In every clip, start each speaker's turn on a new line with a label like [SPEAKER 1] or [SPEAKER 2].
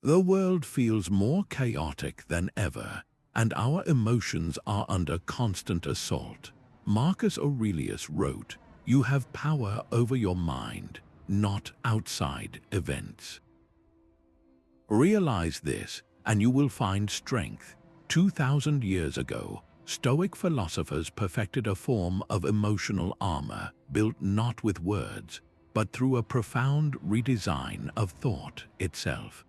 [SPEAKER 1] The world feels more chaotic than ever, and our emotions are under constant assault. Marcus Aurelius wrote, "You have power over your mind, not outside events." Realize this, and you will find strength. 2,000 years ago, Stoic philosophers perfected a form of emotional armor built not with words, but through a profound redesign of thought itself.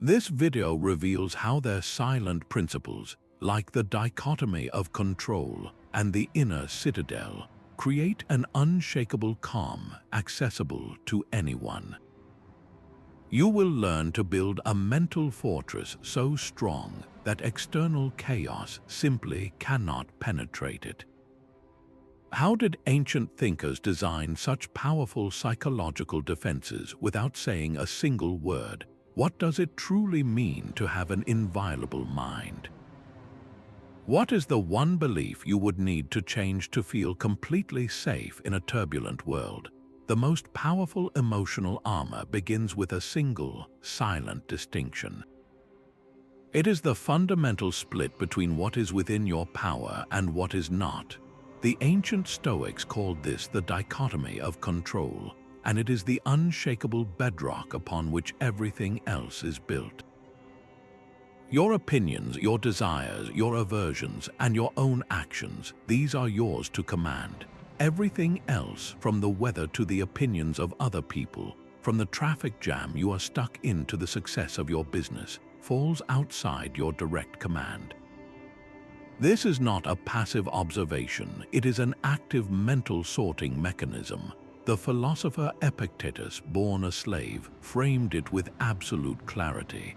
[SPEAKER 1] This video reveals how their silent principles, like the dichotomy of control and the inner citadel, create an unshakable calm accessible to anyone. You will learn to build a mental fortress so strong that external chaos simply cannot penetrate it. How did ancient thinkers design such powerful psychological defenses without saying a single word? What does it truly mean to have an inviolable mind? What is the one belief you would need to change to feel completely safe in a turbulent world? The most powerful emotional armor begins with a single, silent distinction. It is the fundamental split between what is within your power and what is not. The ancient Stoics called this the dichotomy of control, and it is the unshakable bedrock upon which everything else is built. Your opinions, your desires, your aversions, and your own actions, these are yours to command. Everything else, from the weather to the opinions of other people, from the traffic jam you are stuck in to the success of your business, falls outside your direct command. This is not a passive observation, it is an active mental sorting mechanism. The philosopher Epictetus, born a slave, framed it with absolute clarity.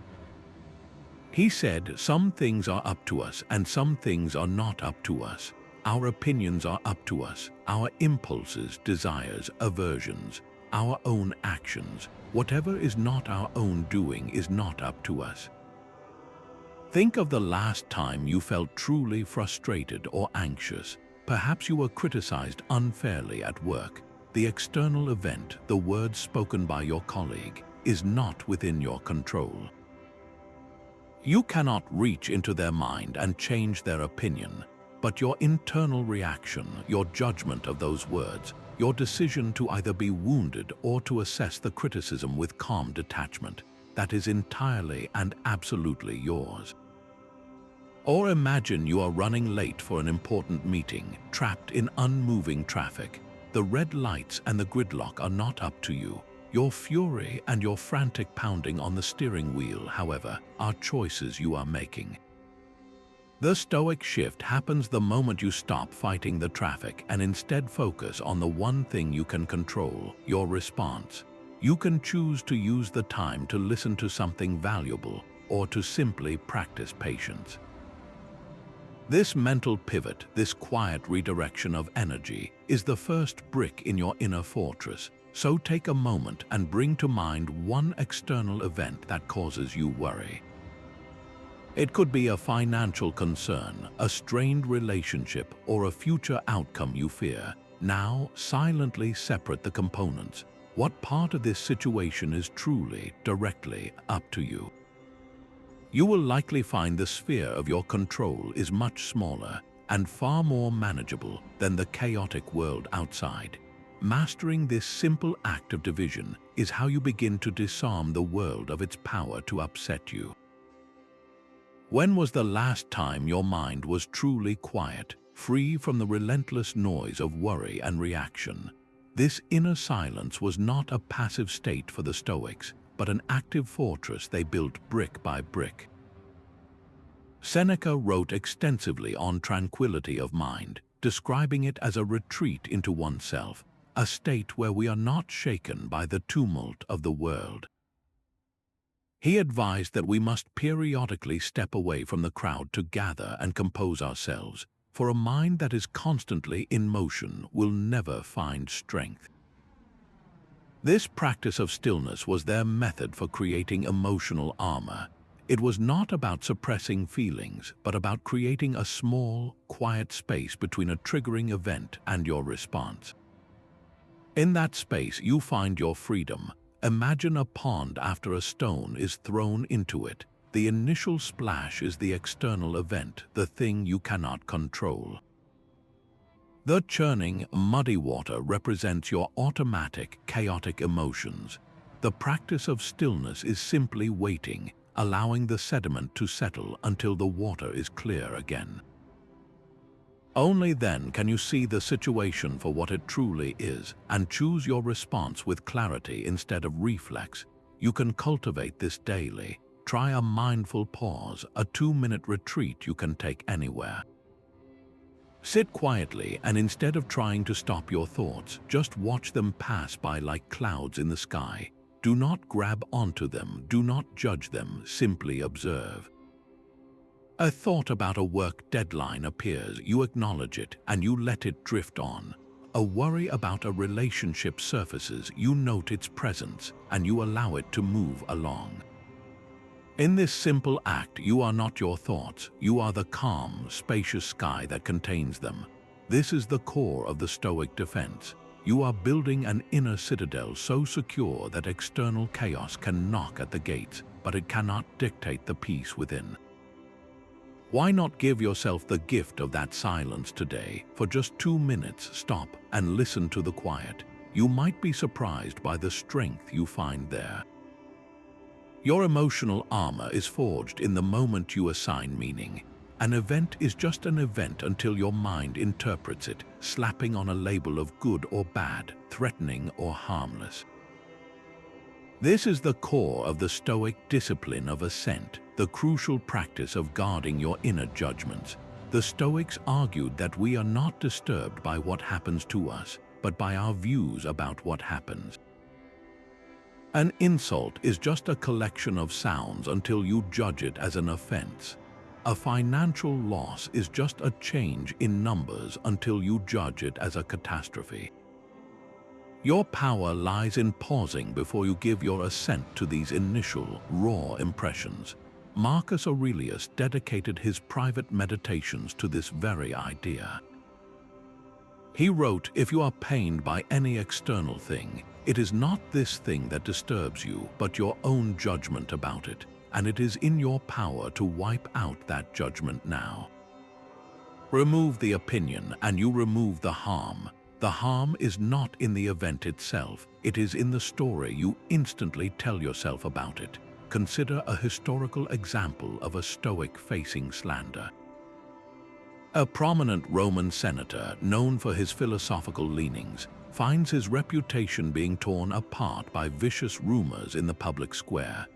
[SPEAKER 1] He said, "Some things are up to us and some things are not up to us. Our opinions are up to us, our impulses, desires, aversions, our own actions. Whatever is not our own doing is not up to us." Think of the last time you felt truly frustrated or anxious. Perhaps you were criticized unfairly at work. The external event, the words spoken by your colleague, is not within your control. You cannot reach into their mind and change their opinion, but your internal reaction, your judgment of those words, your decision to either be wounded or to assess the criticism with calm detachment, that is entirely and absolutely yours. Or imagine you are running late for an important meeting, trapped in unmoving traffic. The red lights and the gridlock are not up to you. Your fury and your frantic pounding on the steering wheel, however, are choices you are making. The Stoic shift happens the moment you stop fighting the traffic and instead focus on the one thing you can control, your response. You can choose to use the time to listen to something valuable or to simply practice patience. This mental pivot, this quiet redirection of energy, is the first brick in your inner fortress. So take a moment and bring to mind one external event that causes you worry. It could be a financial concern, a strained relationship, or a future outcome you fear. Now, silently separate the components. What part of this situation is truly, directly up to you? You will likely find the sphere of your control is much smaller and far more manageable than the chaotic world outside. Mastering this simple act of division is how you begin to disarm the world of its power to upset you. When was the last time your mind was truly quiet, free from the relentless noise of worry and reaction? This inner silence was not a passive state for the Stoics, but an active fortress they built brick by brick. Seneca wrote extensively on tranquility of mind, describing it as a retreat into oneself, a state where we are not shaken by the tumult of the world. He advised that we must periodically step away from the crowd to gather and compose ourselves, for a mind that is constantly in motion will never find strength. This practice of stillness was their method for creating emotional armor. It was not about suppressing feelings, but about creating a small, quiet space between a triggering event and your response. In that space, you find your freedom, Imagine a pond after a stone is thrown into it. The initial splash is the external event, the thing you cannot control. The churning, muddy water represents your automatic, chaotic emotions. The practice of stillness is simply waiting, allowing the sediment to settle until the water is clear again. Only then can you see the situation for what it truly is and choose your response with clarity instead of reflex. You can cultivate this daily. Try a mindful pause, a 2-minute retreat you can take anywhere. Sit quietly and instead of trying to stop your thoughts, just watch them pass by like clouds in the sky. Do not grab onto them, do not judge them, simply observe. A thought about a work deadline appears, you acknowledge it and you let it drift on. A worry about a relationship surfaces, you note its presence and you allow it to move along. In this simple act, you are not your thoughts, you are the calm, spacious sky that contains them. This is the core of the Stoic defense. You are building an inner citadel so secure that external chaos can knock at the gates, but it cannot dictate the peace within. Why not give yourself the gift of that silence today? For just 2 minutes, stop and listen to the quiet. You might be surprised by the strength you find there. Your emotional armor is forged in the moment you assign meaning. An event is just an event until your mind interprets it, slapping on a label of good or bad, threatening or harmless. This is the core of the Stoic discipline of assent, the crucial practice of guarding your inner judgments. The Stoics argued that we are not disturbed by what happens to us, but by our views about what happens. An insult is just a collection of sounds until you judge it as an offense. A financial loss is just a change in numbers until you judge it as a catastrophe. Your power lies in pausing before you give your assent to these initial, raw impressions. Marcus Aurelius dedicated his private meditations to this very idea. He wrote, "If you are pained by any external thing, it is not this thing that disturbs you, but your own judgment about it, and it is in your power to wipe out that judgment now." Remove the opinion and you remove the harm. The harm is not in the event itself, it is in the story you instantly tell yourself about it. Consider a historical example of a Stoic facing slander. A prominent Roman senator, known for his philosophical leanings, finds his reputation being torn apart by vicious rumors in the public square.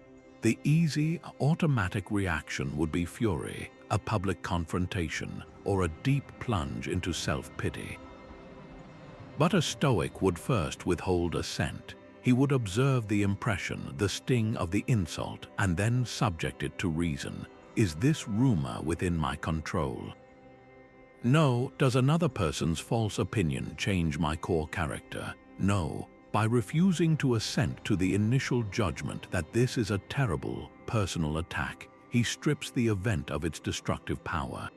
[SPEAKER 1] The easy, automatic reaction would be fury, a public confrontation, or a deep plunge into self-pity. But a Stoic would first withhold assent. He would observe the impression, the sting of the insult, and then subject it to reason. Is this rumor within my control? No. Does another person's false opinion change my core character? No. By refusing to assent to the initial judgment that this is a terrible, personal attack, he strips the event of its destructive power.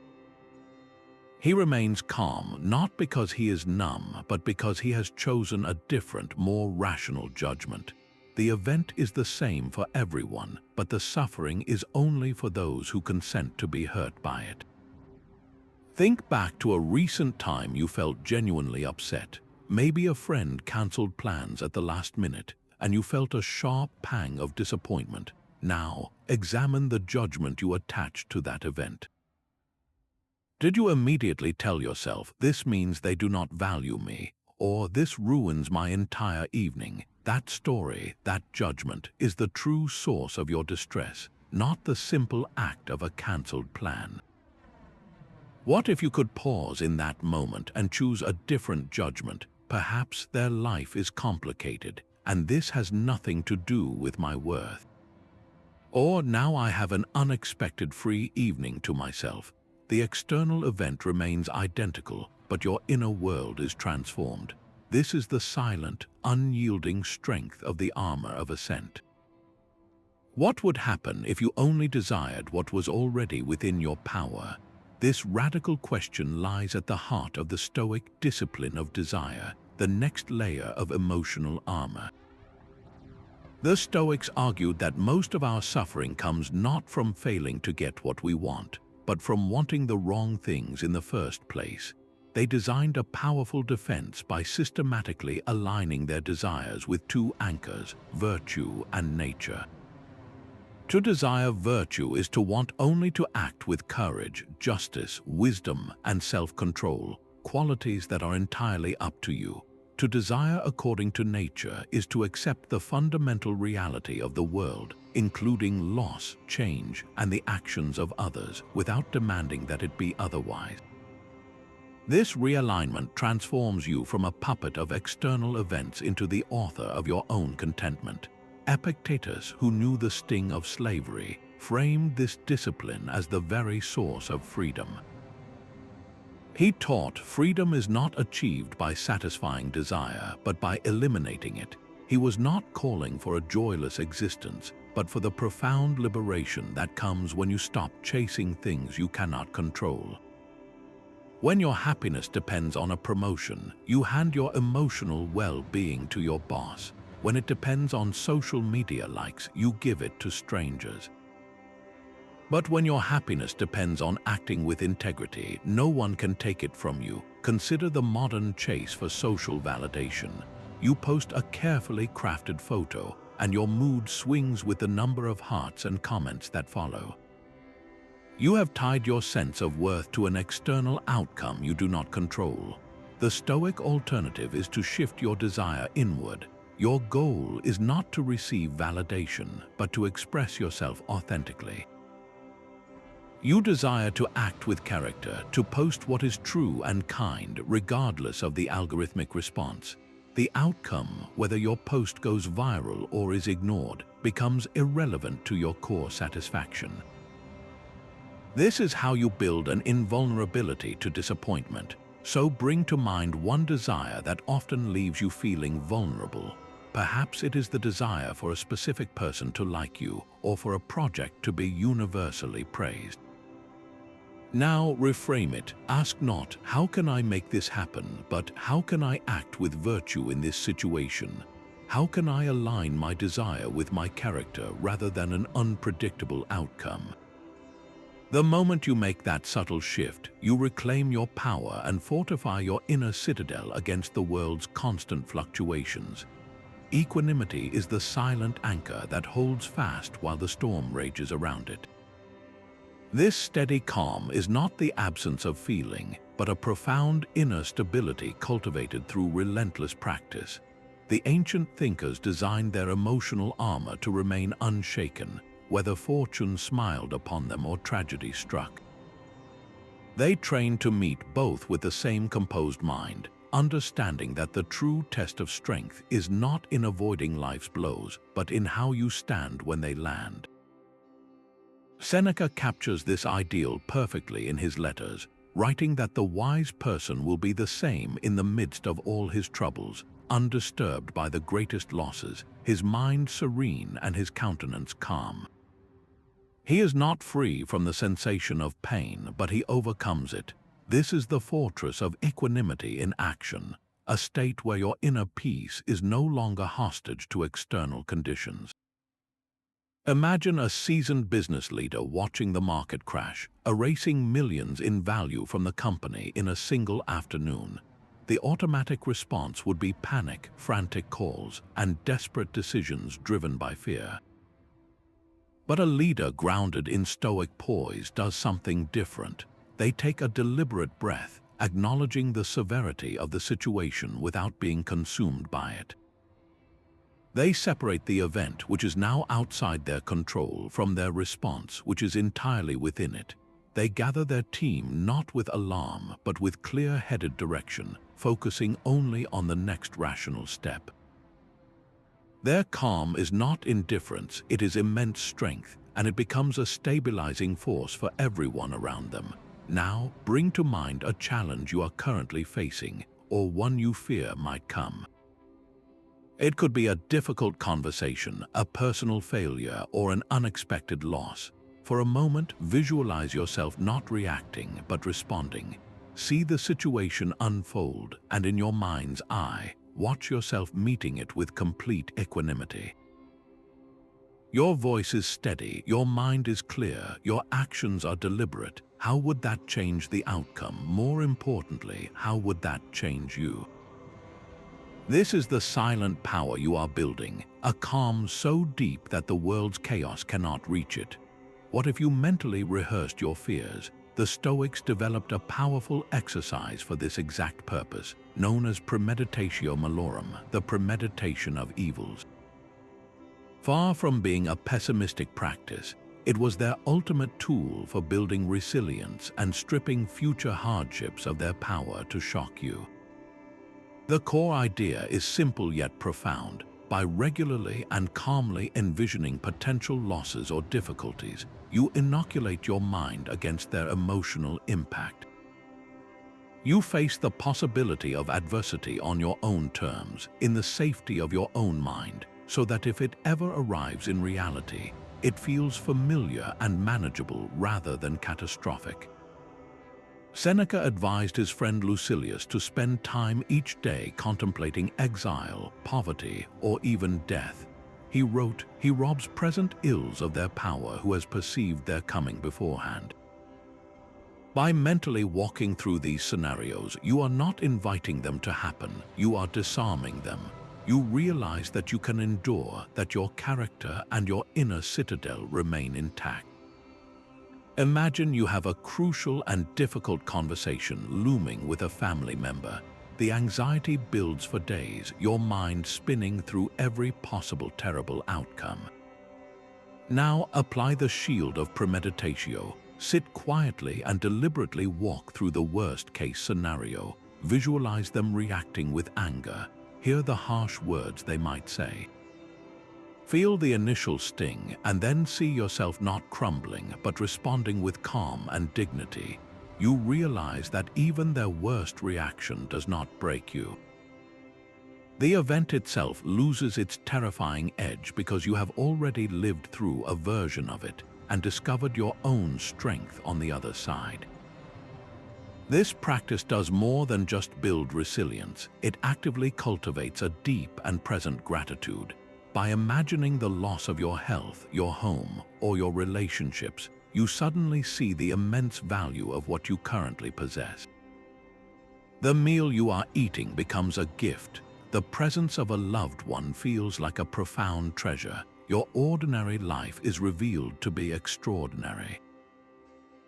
[SPEAKER 1] He remains calm, not because he is numb, but because he has chosen a different, more rational judgment. The event is the same for everyone, but the suffering is only for those who consent to be hurt by it. Think back to a recent time you felt genuinely upset. Maybe a friend cancelled plans at the last minute, and you felt a sharp pang of disappointment. Now, examine the judgment you attached to that event. Did you immediately tell yourself, "This means they do not value me," or "This ruins my entire evening"? That story, that judgment, is the true source of your distress, not the simple act of a cancelled plan. What if you could pause in that moment and choose a different judgment? Perhaps their life is complicated, and this has nothing to do with my worth. Or now I have an unexpected free evening to myself. The external event remains identical, but your inner world is transformed. This is the silent, unyielding strength of the armor of assent. What would happen if you only desired what was already within your power? This radical question lies at the heart of the Stoic discipline of desire, the next layer of emotional armor. The Stoics argued that most of our suffering comes not from failing to get what we want, but from wanting the wrong things in the first place. They designed a powerful defense by systematically aligning their desires with two anchors, virtue and nature. To desire virtue is to want only to act with courage, justice, wisdom, and self-control, qualities that are entirely up to you. To desire according to nature is to accept the fundamental reality of the world, including loss, change, and the actions of others, without demanding that it be otherwise. This realignment transforms you from a puppet of external events into the author of your own contentment. Epictetus, who knew the sting of slavery, framed this discipline as the very source of freedom. He taught freedom is not achieved by satisfying desire, but by eliminating it. He was not calling for a joyless existence, but for the profound liberation that comes when you stop chasing things you cannot control. When your happiness depends on a promotion, you hand your emotional well-being to your boss. When it depends on social media likes, you give it to strangers. But when your happiness depends on acting with integrity, no one can take it from you. Consider the modern chase for social validation. You post a carefully crafted photo, and your mood swings with the number of hearts and comments that follow. You have tied your sense of worth to an external outcome you do not control. The Stoic alternative is to shift your desire inward. Your goal is not to receive validation, but to express yourself authentically. You desire to act with character, to post what is true and kind, regardless of the algorithmic response. The outcome, whether your post goes viral or is ignored, becomes irrelevant to your core satisfaction. This is how you build an invulnerability to disappointment. So bring to mind one desire that often leaves you feeling vulnerable. Perhaps it is the desire for a specific person to like you, or for a project to be universally praised. Now reframe it. Ask not, how can I make this happen, but how can I act with virtue in this situation? How can I align my desire with my character rather than an unpredictable outcome? The moment you make that subtle shift, you reclaim your power and fortify your inner citadel against the world's constant fluctuations. Equanimity is the silent anchor that holds fast while the storm rages around it. This steady calm is not the absence of feeling, but a profound inner stability cultivated through relentless practice. The ancient thinkers designed their emotional armor to remain unshaken, whether fortune smiled upon them or tragedy struck. They trained to meet both with the same composed mind, understanding that the true test of strength is not in avoiding life's blows, but in how you stand when they land. Seneca captures this ideal perfectly in his letters, writing that the wise person will be the same in the midst of all his troubles, undisturbed by the greatest losses, his mind serene and his countenance calm. He is not free from the sensation of pain, but he overcomes it. This is the fortress of equanimity in action, a state where your inner peace is no longer hostage to external conditions. Imagine a seasoned business leader watching the market crash, erasing millions in value from the company in a single afternoon. The automatic response would be panic, frantic calls, and desperate decisions driven by fear. But a leader grounded in Stoic poise does something different. They take a deliberate breath, acknowledging the severity of the situation without being consumed by it. They separate the event, which is now outside their control, from their response, which is entirely within it. They gather their team not with alarm, but with clear-headed direction, focusing only on the next rational step. Their calm is not indifference, it is immense strength, and it becomes a stabilizing force for everyone around them. Now, bring to mind a challenge you are currently facing, or one you fear might come. It could be a difficult conversation, a personal failure, or an unexpected loss. For a moment, visualize yourself not reacting, but responding. See the situation unfold, and in your mind's eye, watch yourself meeting it with complete equanimity. Your voice is steady, your mind is clear, your actions are deliberate. How would that change the outcome? More importantly, how would that change you? This is the silent power you are building, a calm so deep that the world's chaos cannot reach it. What if you mentally rehearsed your fears? The Stoics developed a powerful exercise for this exact purpose, known as Premeditatio Malorum, the premeditation of evils. Far from being a pessimistic practice, it was their ultimate tool for building resilience and stripping future hardships of their power to shock you. The core idea is simple yet profound. By regularly and calmly envisioning potential losses or difficulties, you inoculate your mind against their emotional impact. You face the possibility of adversity on your own terms, in the safety of your own mind, so that if it ever arrives in reality, it feels familiar and manageable rather than catastrophic. Seneca advised his friend Lucilius to spend time each day contemplating exile, poverty, or even death. He wrote, "He robs present ills of their power who has perceived their coming beforehand." By mentally walking through these scenarios, you are not inviting them to happen, you are disarming them. You realize that you can endure, that your character and your inner citadel remain intact. Imagine you have a crucial and difficult conversation looming with a family member. The anxiety builds for days, your mind spinning through every possible terrible outcome. Now apply the shield of premeditatio. Sit quietly and deliberately walk through the worst-case scenario. Visualize them reacting with anger. Hear the harsh words they might say. Feel the initial sting and then see yourself not crumbling but responding with calm and dignity. You realize that even their worst reaction does not break you. The event itself loses its terrifying edge because you have already lived through a version of it and discovered your own strength on the other side. This practice does more than just build resilience. It actively cultivates a deep and present gratitude. By imagining the loss of your health, your home, or your relationships, you suddenly see the immense value of what you currently possess. The meal you are eating becomes a gift. The presence of a loved one feels like a profound treasure. Your ordinary life is revealed to be extraordinary.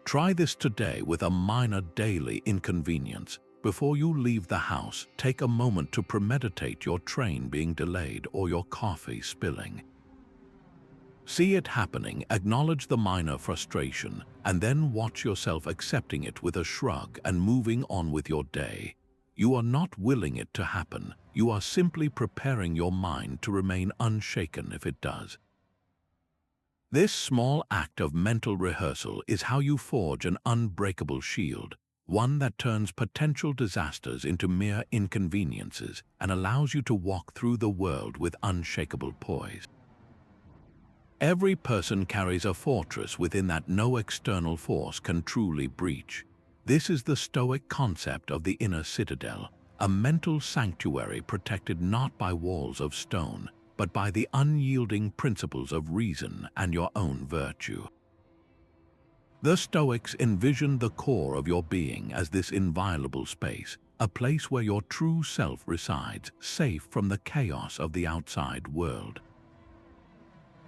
[SPEAKER 1] Try this today with a minor daily inconvenience. Before you leave the house, take a moment to premeditate your train being delayed or your coffee spilling. See it happening, acknowledge the minor frustration, and then watch yourself accepting it with a shrug and moving on with your day. You are not willing it to happen, you are simply preparing your mind to remain unshaken if it does. This small act of mental rehearsal is how you forge an unbreakable shield, one that turns potential disasters into mere inconveniences and allows you to walk through the world with unshakable poise. Every person carries a fortress within that no external force can truly breach. This is the Stoic concept of the inner citadel, a mental sanctuary protected not by walls of stone, but by the unyielding principles of reason and your own virtue. The Stoics envisioned the core of your being as this inviolable space, a place where your true self resides, safe from the chaos of the outside world.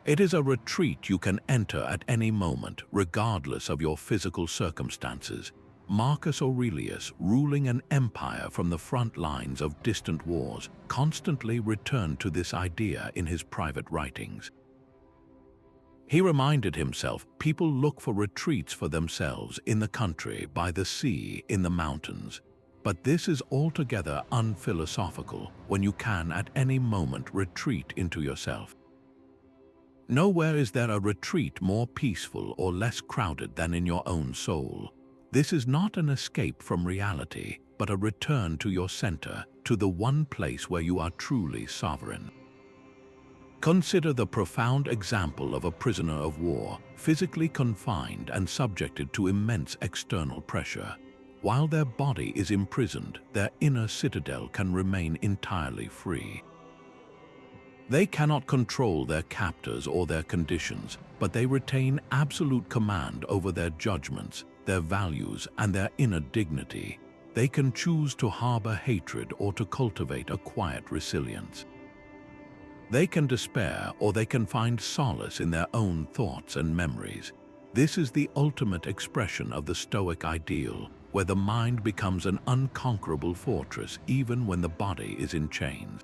[SPEAKER 1] It is a retreat you can enter at any moment, regardless of your physical circumstances. Marcus Aurelius, ruling an empire from the front lines of distant wars, constantly returned to this idea in his private writings. He reminded himself, people look for retreats for themselves in the country, by the sea, in the mountains. But this is altogether unphilosophical when you can at any moment retreat into yourself. Nowhere is there a retreat more peaceful or less crowded than in your own soul. This is not an escape from reality, but a return to your center, to the one place where you are truly sovereign. Consider the profound example of a prisoner of war, physically confined and subjected to immense external pressure. While their body is imprisoned, their inner citadel can remain entirely free. They cannot control their captors or their conditions, but they retain absolute command over their judgments, their values, and their inner dignity. They can choose to harbor hatred or to cultivate a quiet resilience. They can despair or they can find solace in their own thoughts and memories. This is the ultimate expression of the Stoic ideal, where the mind becomes an unconquerable fortress even when the body is in chains.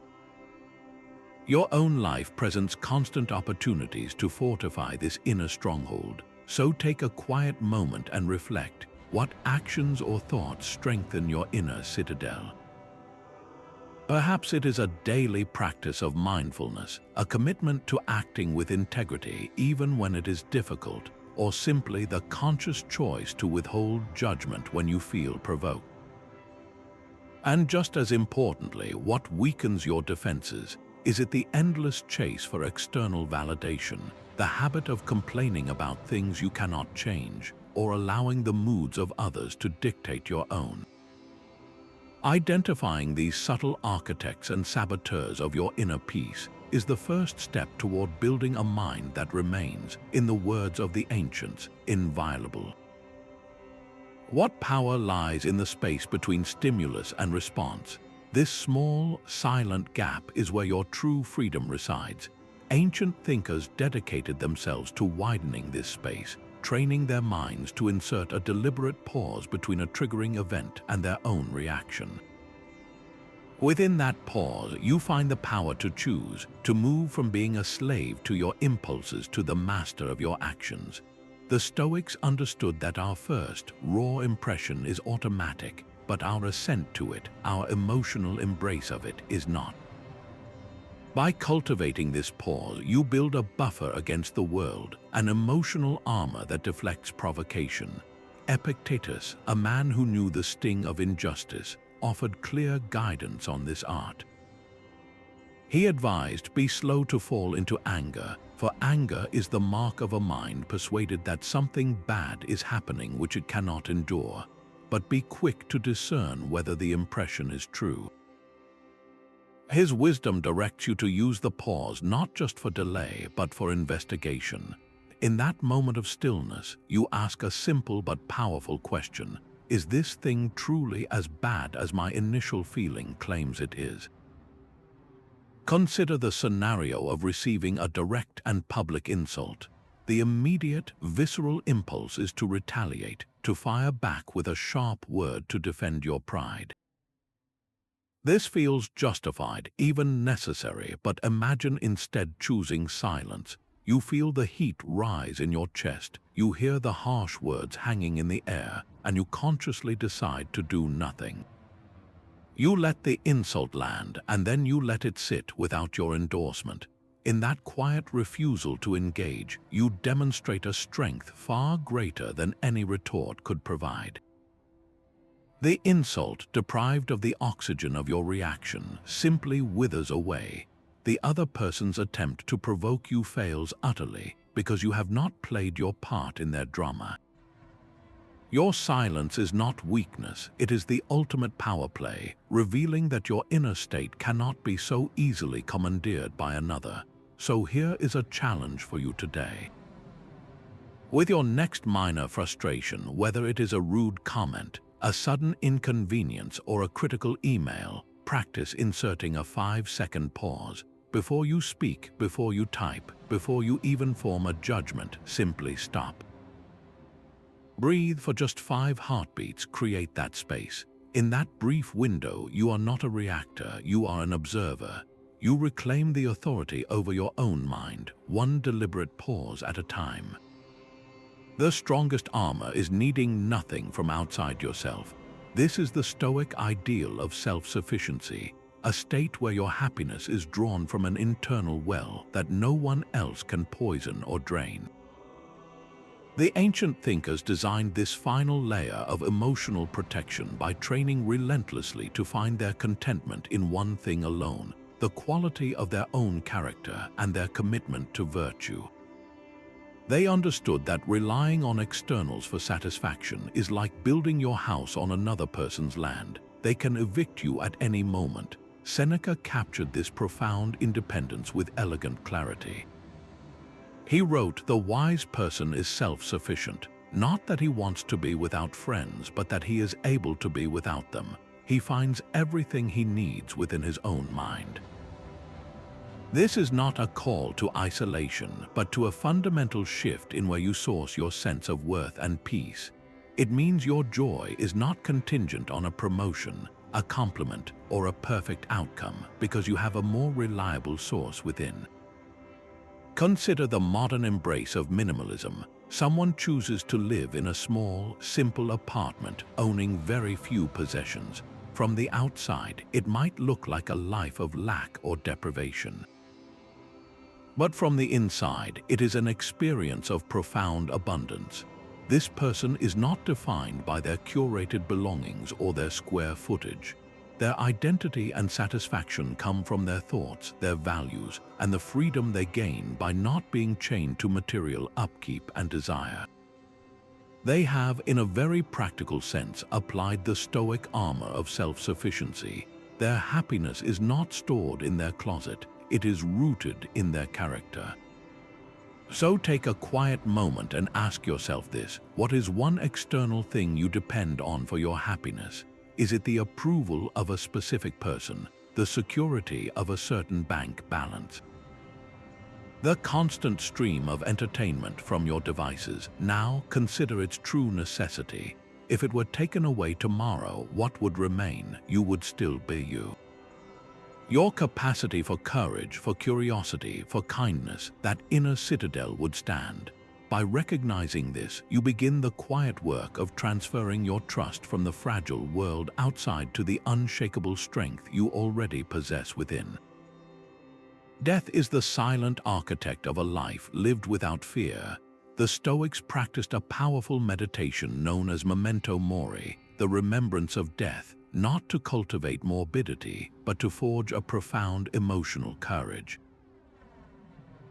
[SPEAKER 1] Your own life presents constant opportunities to fortify this inner stronghold, so take a quiet moment and reflect. What actions or thoughts strengthen your inner citadel? Perhaps it is a daily practice of mindfulness, a commitment to acting with integrity even when it is difficult, or simply the conscious choice to withhold judgment when you feel provoked. And just as importantly, what weakens your defenses? Is it the endless chase for external validation, the habit of complaining about things you cannot change, or allowing the moods of others to dictate your own? Identifying these subtle architects and saboteurs of your inner peace is the first step toward building a mind that remains, in the words of the ancients, inviolable. What power lies in the space between stimulus and response? This small, silent gap is where your true freedom resides. Ancient thinkers dedicated themselves to widening this space, training their minds to insert a deliberate pause between a triggering event and their own reaction. Within that pause, you find the power to choose, to move from being a slave to your impulses to the master of your actions. The Stoics understood that our first, raw impression is automatic, but our assent to it, our emotional embrace of it, is not. By cultivating this pause, you build a buffer against the world, an emotional armor that deflects provocation. Epictetus, a man who knew the sting of injustice, offered clear guidance on this art. He advised, be slow to fall into anger, for anger is the mark of a mind persuaded that something bad is happening which it cannot endure. But be quick to discern whether the impression is true. His wisdom directs you to use the pause not just for delay, but for investigation. In that moment of stillness, you ask a simple but powerful question. Is this thing truly as bad as my initial feeling claims it is? Consider the scenario of receiving a direct and public insult. The immediate, visceral impulse is to retaliate, to fire back with a sharp word to defend your pride. This feels justified, even necessary, but imagine instead choosing silence. You feel the heat rise in your chest, you hear the harsh words hanging in the air, and you consciously decide to do nothing. You let the insult land, and then you let it sit without your endorsement. In that quiet refusal to engage, you demonstrate a strength far greater than any retort could provide. The insult, deprived of the oxygen of your reaction, simply withers away. The other person's attempt to provoke you fails utterly because you have not played your part in their drama. Your silence is not weakness, it is the ultimate power play, revealing that your inner state cannot be so easily commandeered by another. So here is a challenge for you today. With your next minor frustration, whether it is a rude comment, a sudden inconvenience, or a critical email, practice inserting a 5-second pause. Before you speak, before you type, before you even form a judgment, simply stop. Breathe for just 5 heartbeats, create that space. In that brief window, you are not a reactor, you are an observer. You reclaim the authority over your own mind, one deliberate pause at a time. The strongest armor is needing nothing from outside yourself. This is the Stoic ideal of self-sufficiency, a state where your happiness is drawn from an internal well that no one else can poison or drain. The ancient thinkers designed this final layer of emotional protection by training relentlessly to find their contentment in one thing alone, the quality of their own character and their commitment to virtue. They understood that relying on externals for satisfaction is like building your house on another person's land. They can evict you at any moment. Seneca captured this profound independence with elegant clarity. He wrote, "The wise person is self-sufficient, not that he wants to be without friends, but that he is able to be without them. He finds everything he needs within his own mind." This is not a call to isolation, but to a fundamental shift in where you source your sense of worth and peace. It means your joy is not contingent on a promotion, a compliment, or a perfect outcome, because you have a more reliable source within. Consider the modern embrace of minimalism. Someone chooses to live in a small, simple apartment, owning very few possessions. From the outside, it might look like a life of lack or deprivation. But from the inside, it is an experience of profound abundance. This person is not defined by their curated belongings or their square footage. Their identity and satisfaction come from their thoughts, their values, and the freedom they gain by not being chained to material upkeep and desire. They have, in a very practical sense, applied the Stoic armor of self-sufficiency. Their happiness is not stored in their closet, it is rooted in their character. So take a quiet moment and ask yourself this: what is one external thing you depend on for your happiness? Is it the approval of a specific person, the security of a certain bank balance, the constant stream of entertainment from your devices? Now consider its true necessity. If it were taken away tomorrow, what would remain? You would still be you. Your capacity for courage, for curiosity, for kindness, that inner citadel would stand. By recognizing this, you begin the quiet work of transferring your trust from the fragile world outside to the unshakable strength you already possess within. Death is the silent architect of a life lived without fear. The Stoics practiced a powerful meditation known as Memento Mori, the remembrance of death, not to cultivate morbidity, but to forge a profound emotional courage.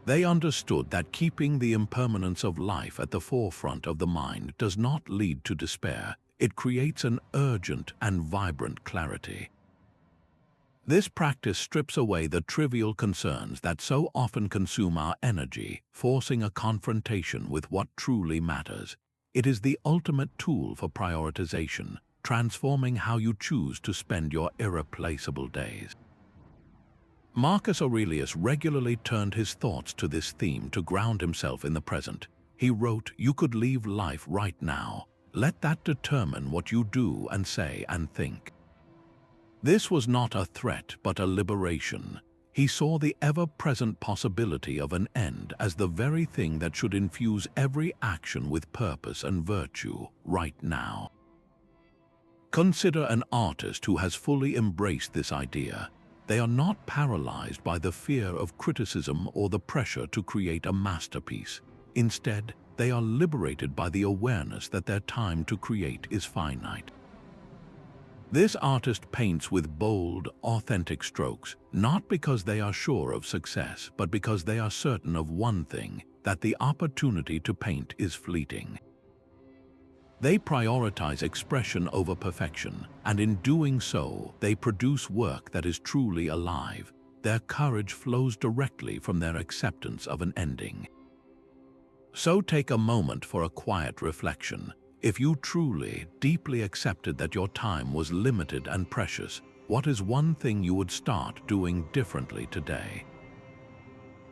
[SPEAKER 1] They understood that keeping the impermanence of life at the forefront of the mind does not lead to despair. It creates an urgent and vibrant clarity. This practice strips away the trivial concerns that so often consume our energy, forcing a confrontation with what truly matters. It is the ultimate tool for prioritization, transforming how you choose to spend your irreplaceable days. Marcus Aurelius regularly turned his thoughts to this theme to ground himself in the present. He wrote, "You could leave life right now. Let that determine what you do and say and think." This was not a threat, but a liberation. He saw the ever-present possibility of an end as the very thing that should infuse every action with purpose and virtue right now. Consider an artist who has fully embraced this idea. They are not paralyzed by the fear of criticism or the pressure to create a masterpiece. Instead, they are liberated by the awareness that their time to create is finite. This artist paints with bold, authentic strokes, not because they are sure of success, but because they are certain of one thing, that the opportunity to paint is fleeting. They prioritize expression over perfection, and in doing so, they produce work that is truly alive. Their courage flows directly from their acceptance of an ending. So take a moment for a quiet reflection. If you truly, deeply accepted that your time was limited and precious, what is one thing you would start doing differently today?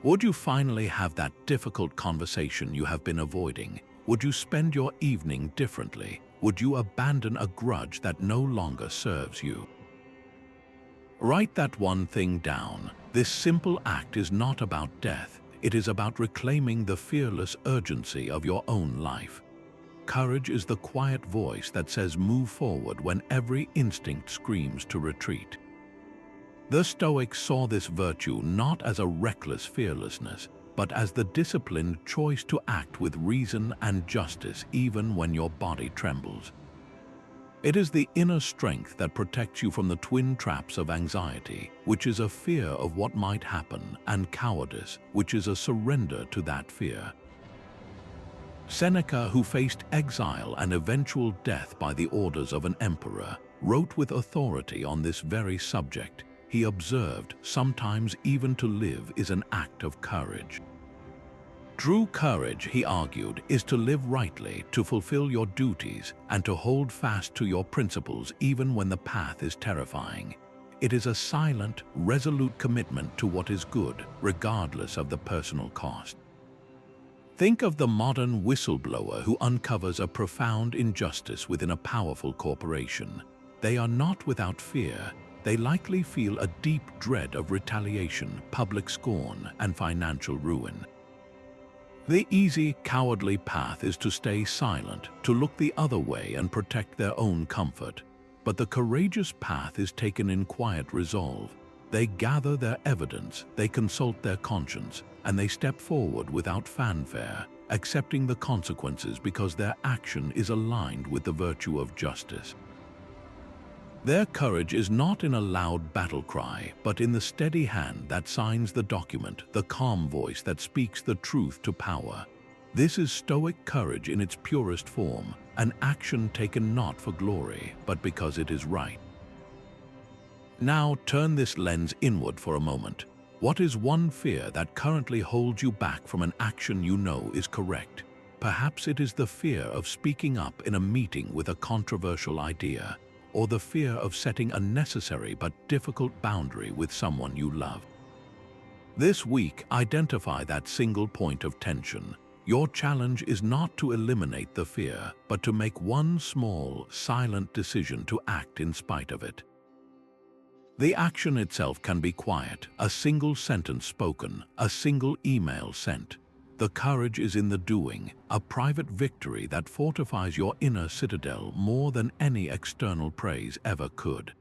[SPEAKER 1] Would you finally have that difficult conversation you have been avoiding? Would you spend your evening differently? Would you abandon a grudge that no longer serves you? Write that one thing down. This simple act is not about death. It is about reclaiming the fearless urgency of your own life. Courage is the quiet voice that says move forward when every instinct screams to retreat. The Stoics saw this virtue not as a reckless fearlessness, but as the disciplined choice to act with reason and justice even when your body trembles. It is the inner strength that protects you from the twin traps of anxiety, which is a fear of what might happen, and cowardice, which is a surrender to that fear. Seneca, who faced exile and eventual death by the orders of an emperor, wrote with authority on this very subject. he observed sometimes even to live is an act of courage. True courage, he argued, is to live rightly, to fulfill your duties, and to hold fast to your principles even when the path is terrifying. It is a silent, resolute commitment to what is good, regardless of the personal cost. Think of the modern whistleblower who uncovers a profound injustice within a powerful corporation. They are not without fear. They likely feel a deep dread of retaliation, public scorn, and financial ruin. The easy, cowardly path is to stay silent, to look the other way and protect their own comfort. But the courageous path is taken in quiet resolve. They gather their evidence, they consult their conscience, and they step forward without fanfare, accepting the consequences because their action is aligned with the virtue of justice. Their courage is not in a loud battle cry, but in the steady hand that signs the document, the calm voice that speaks the truth to power. This is Stoic courage in its purest form, an action taken not for glory, but because it is right. Now turn this lens inward for a moment. What is one fear that currently holds you back from an action you know is correct? Perhaps it is the fear of speaking up in a meeting with a controversial idea, or the fear of setting a necessary but difficult boundary with someone you love. This week, identify that single point of tension. Your challenge is not to eliminate the fear, but to make one small, silent decision to act in spite of it. The action itself can be quiet, a single sentence spoken, a single email sent. The courage is in the doing, a private victory that fortifies your inner citadel more than any external praise ever could.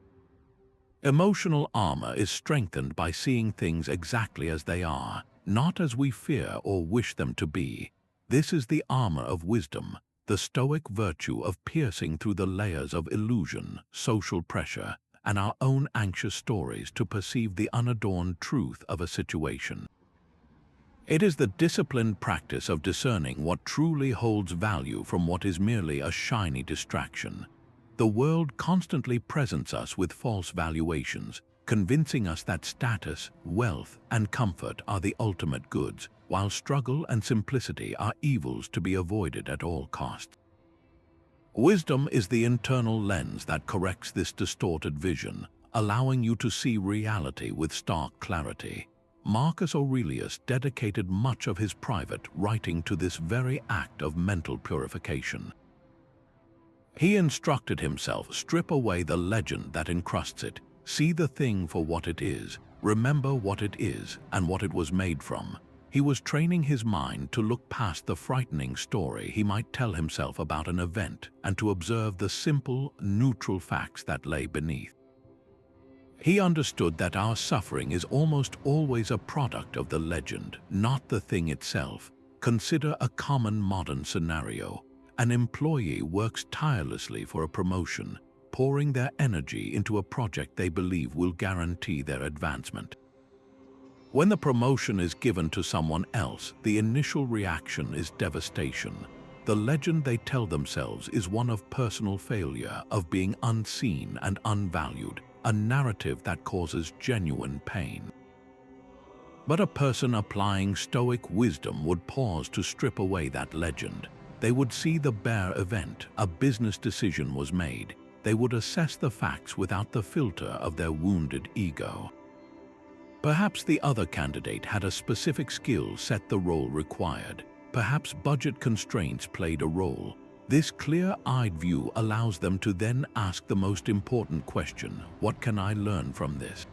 [SPEAKER 1] Emotional armor is strengthened by seeing things exactly as they are, not as we fear or wish them to be. This is the armor of wisdom, the Stoic virtue of piercing through the layers of illusion, social pressure, and our own anxious stories to perceive the unadorned truth of a situation. It is the disciplined practice of discerning what truly holds value from what is merely a shiny distraction. The world constantly presents us with false valuations, convincing us that status, wealth, and comfort are the ultimate goods, while struggle and simplicity are evils to be avoided at all costs. Wisdom is the internal lens that corrects this distorted vision, allowing you to see reality with stark clarity. Marcus Aurelius dedicated much of his private writing to this very act of mental purification. He instructed himself, strip away the legend that encrusts it, see the thing for what it is, remember what it is and what it was made from. He was training his mind to look past the frightening story he might tell himself about an event and to observe the simple, neutral facts that lay beneath. He understood that our suffering is almost always a product of the legend, not the thing itself. Consider a common modern scenario. An employee works tirelessly for a promotion, pouring their energy into a project they believe will guarantee their advancement. When the promotion is given to someone else, the initial reaction is devastation. The legend they tell themselves is one of personal failure, of being unseen and unvalued, a narrative that causes genuine pain. But a person applying Stoic wisdom would pause to strip away that legend. They would see the bare event, a business decision was made. They would assess the facts without the filter of their wounded ego. Perhaps the other candidate had a specific skill set the role required. Perhaps budget constraints played a role. This clear-eyed view allows them to then ask the most important question: what can I learn from this?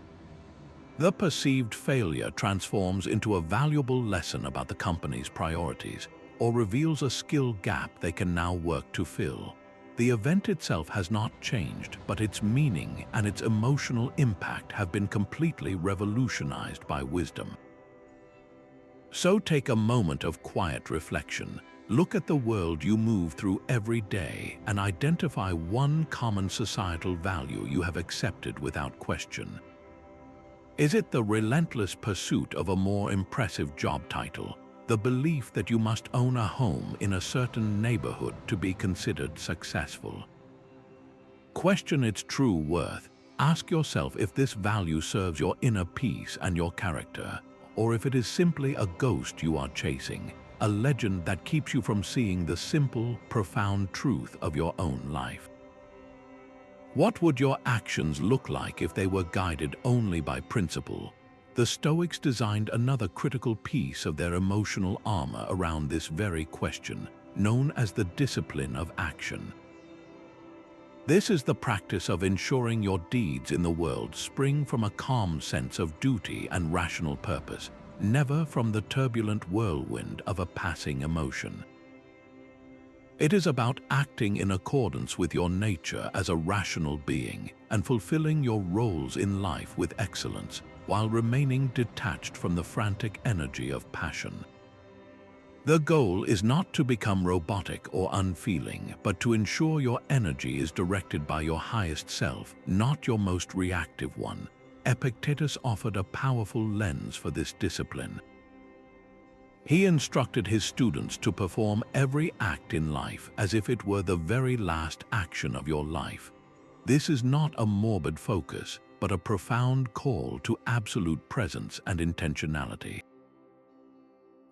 [SPEAKER 1] The perceived failure transforms into a valuable lesson about the company's priorities, or reveals a skill gap they can now work to fill. The event itself has not changed, but its meaning and its emotional impact have been completely revolutionized by wisdom. So take a moment of quiet reflection. Look at the world you move through every day and identify one common societal value you have accepted without question. Is it the relentless pursuit of a more impressive job title? The belief that you must own a home in a certain neighborhood to be considered successful? Question its true worth. Ask yourself if this value serves your inner peace and your character, or if it is simply a ghost you are chasing, a legend that keeps you from seeing the simple, profound truth of your own life. What would your actions look like if they were guided only by principle? The Stoics designed another critical piece of their emotional armor around this very question, known as the discipline of action. This is the practice of ensuring your deeds in the world spring from a calm sense of duty and rational purpose, never from the turbulent whirlwind of a passing emotion. It is about acting in accordance with your nature as a rational being and fulfilling your roles in life with excellence, while remaining detached from the frantic energy of passion. The goal is not to become robotic or unfeeling, but to ensure your energy is directed by your highest self, not your most reactive one. Epictetus offered a powerful lens for this discipline. He instructed his students to perform every act in life as if it were the very last action of your life. This is not a morbid focus, but a profound call to absolute presence and intentionality.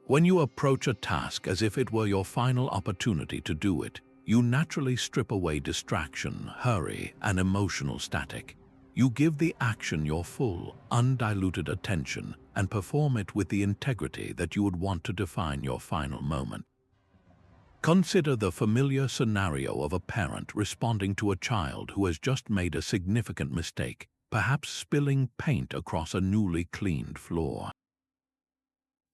[SPEAKER 1] When you approach a task as if it were your final opportunity to do it, you naturally strip away distraction, hurry, and emotional static. You give the action your full, undiluted attention and perform it with the integrity that you would want to define your final moment. Consider the familiar scenario of a parent responding to a child who has just made a significant mistake, perhaps spilling paint across a newly cleaned floor.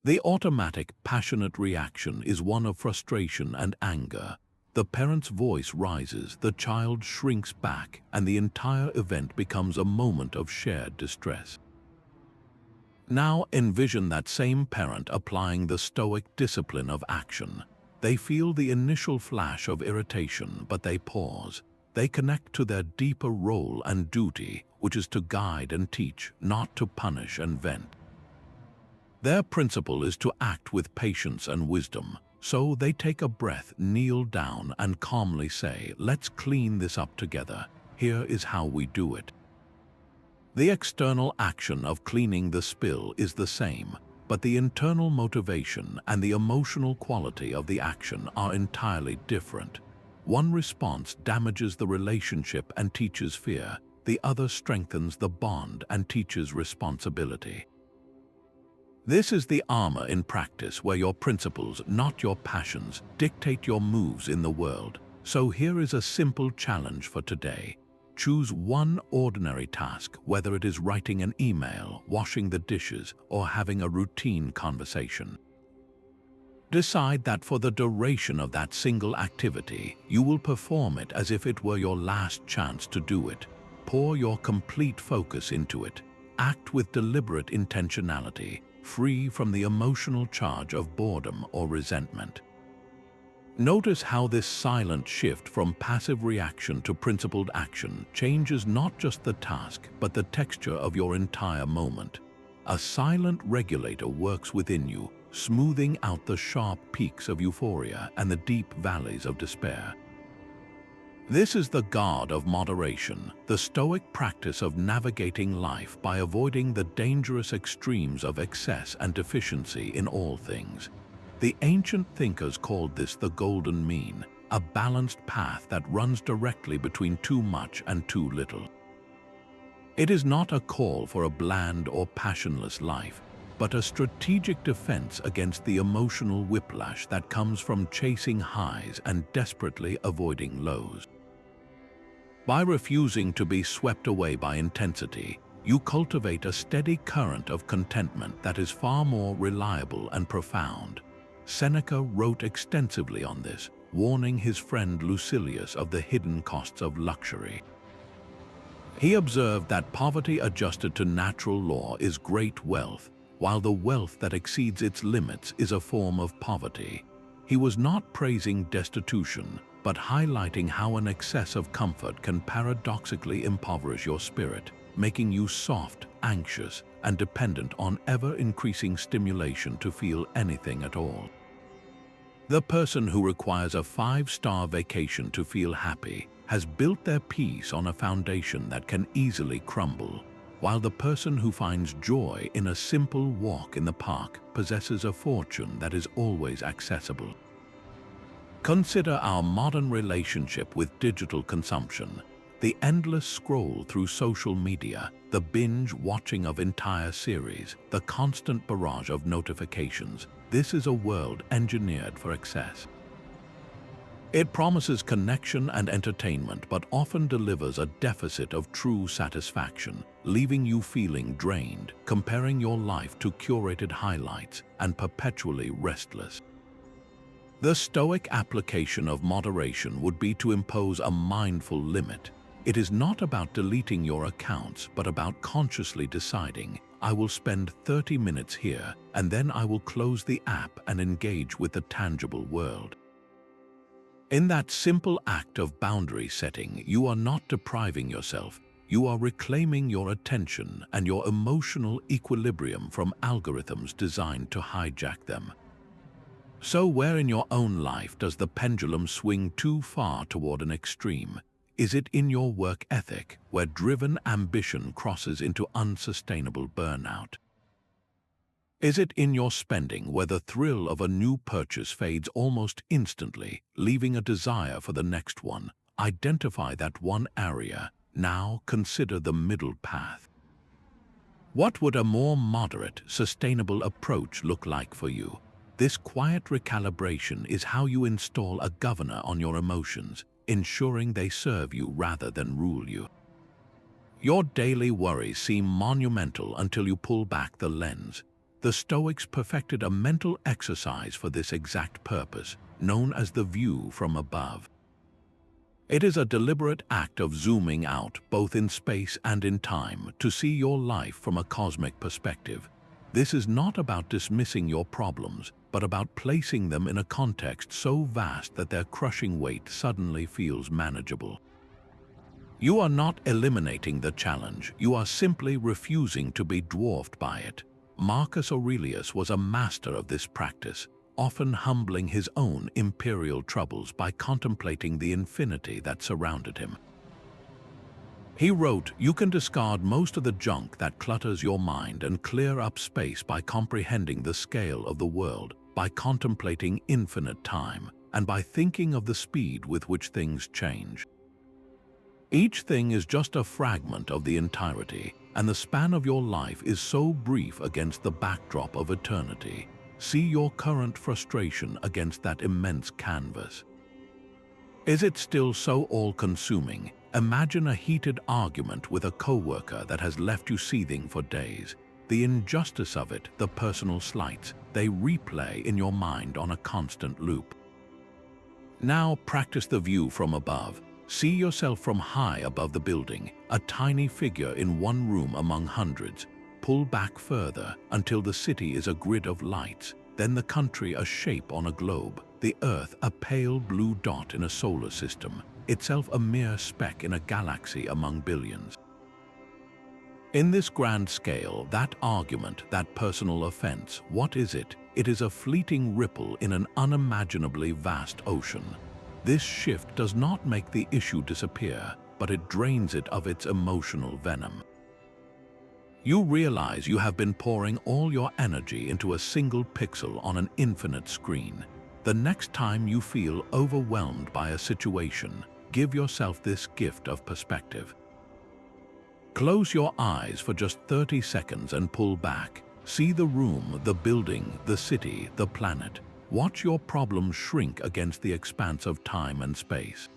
[SPEAKER 1] The automatic, passionate reaction is one of frustration and anger. The parent's voice rises, the child shrinks back, and the entire event becomes a moment of shared distress. Now envision that same parent applying the Stoic discipline of action. They feel the initial flash of irritation, but they pause. They connect to their deeper role and duty, which is to guide and teach, not to punish and vent. Their principle is to act with patience and wisdom, so they take a breath, kneel down, and calmly say, "Let's clean this up together. Here is how we do it." The external action of cleaning the spill is the same, but the internal motivation and the emotional quality of the action are entirely different. One response damages the relationship and teaches fear. The other strengthens the bond and teaches responsibility. This is the armor in practice, where your principles, not your passions, dictate your moves in the world. So here is a simple challenge for today. Choose one ordinary task, whether it is writing an email, washing the dishes, or having a routine conversation. Decide that for the duration of that single activity, you will perform it as if it were your last chance to do it. Pour your complete focus into it. Act with deliberate intentionality, free from the emotional charge of boredom or resentment. Notice how this silent shift from passive reaction to principled action changes not just the task, but the texture of your entire moment. A silent regulator works within you, smoothing out the sharp peaks of euphoria and the deep valleys of despair. This is the guard of moderation, the Stoic practice of navigating life by avoiding the dangerous extremes of excess and deficiency in all things. The ancient thinkers called this the golden mean, a balanced path that runs directly between too much and too little. It is not a call for a bland or passionless life, but a strategic defense against the emotional whiplash that comes from chasing highs and desperately avoiding lows. By refusing to be swept away by intensity, you cultivate a steady current of contentment that is far more reliable and profound. Seneca wrote extensively on this, warning his friend Lucilius of the hidden costs of luxury. He observed that poverty adjusted to natural law is great wealth, while the wealth that exceeds its limits is a form of poverty. He was not praising destitution, but highlighting how an excess of comfort can paradoxically impoverish your spirit, making you soft, anxious, and dependent on ever-increasing stimulation to feel anything at all. The person who requires a 5-star vacation to feel happy has built their peace on a foundation that can easily crumble, while the person who finds joy in a simple walk in the park possesses a fortune that is always accessible. Consider our modern relationship with digital consumption. The endless scroll through social media, the binge watching of entire series, the constant barrage of notifications. This is a world engineered for excess. It promises connection and entertainment, but often delivers a deficit of true satisfaction, leaving you feeling drained, comparing your life to curated highlights, and perpetually restless. The Stoic application of moderation would be to impose a mindful limit. It is not about deleting your accounts, but about consciously deciding, I will spend 30 minutes here, and then I will close the app and engage with the tangible world. In that simple act of boundary setting, you are not depriving yourself, you are reclaiming your attention and your emotional equilibrium from algorithms designed to hijack them. So where in your own life does the pendulum swing too far toward an extreme? Is it in your work ethic, where driven ambition crosses into unsustainable burnout? Is it in your spending, where the thrill of a new purchase fades almost instantly, leaving a desire for the next one? Identify that one area. Now consider the middle path. What would a more moderate, sustainable approach look like for you? This quiet recalibration is how you install a governor on your emotions, ensuring they serve you rather than rule you. Your daily worries seem monumental until you pull back the lens. The Stoics perfected a mental exercise for this exact purpose, known as the view from above. It is a deliberate act of zooming out, both in space and in time, to see your life from a cosmic perspective. This is not about dismissing your problems, but about placing them in a context so vast that their crushing weight suddenly feels manageable. You are not eliminating the challenge, you are simply refusing to be dwarfed by it. Marcus Aurelius was a master of this practice, often humbling his own imperial troubles by contemplating the infinity that surrounded him. He wrote, "You can discard most of the junk that clutters your mind and clear up space by comprehending the scale of the world, by contemplating infinite time, and by thinking of the speed with which things change. Each thing is just a fragment of the entirety, and the span of your life is so brief against the backdrop of eternity. See your current frustration against that immense canvas. Is it still so all-consuming? Imagine a heated argument with a coworker that has left you seething for days. The injustice of it, the personal slights, they replay in your mind on a constant loop. Now practice the view from above. See yourself from high above the building, a tiny figure in one room among hundreds. Pull back further until the city is a grid of lights, then the country a shape on a globe, the earth a pale blue dot in a solar system, itself a mere speck in a galaxy among billions. In this grand scale, that argument, that personal offense, what is it? It is a fleeting ripple in an unimaginably vast ocean. This shift does not make the issue disappear, but it drains it of its emotional venom. You realize you have been pouring all your energy into a single pixel on an infinite screen. The next time you feel overwhelmed by a situation, give yourself this gift of perspective. Close your eyes for just 30 seconds and pull back. See the room, the building, the city, the planet. Watch your problems shrink against the expanse of time and space.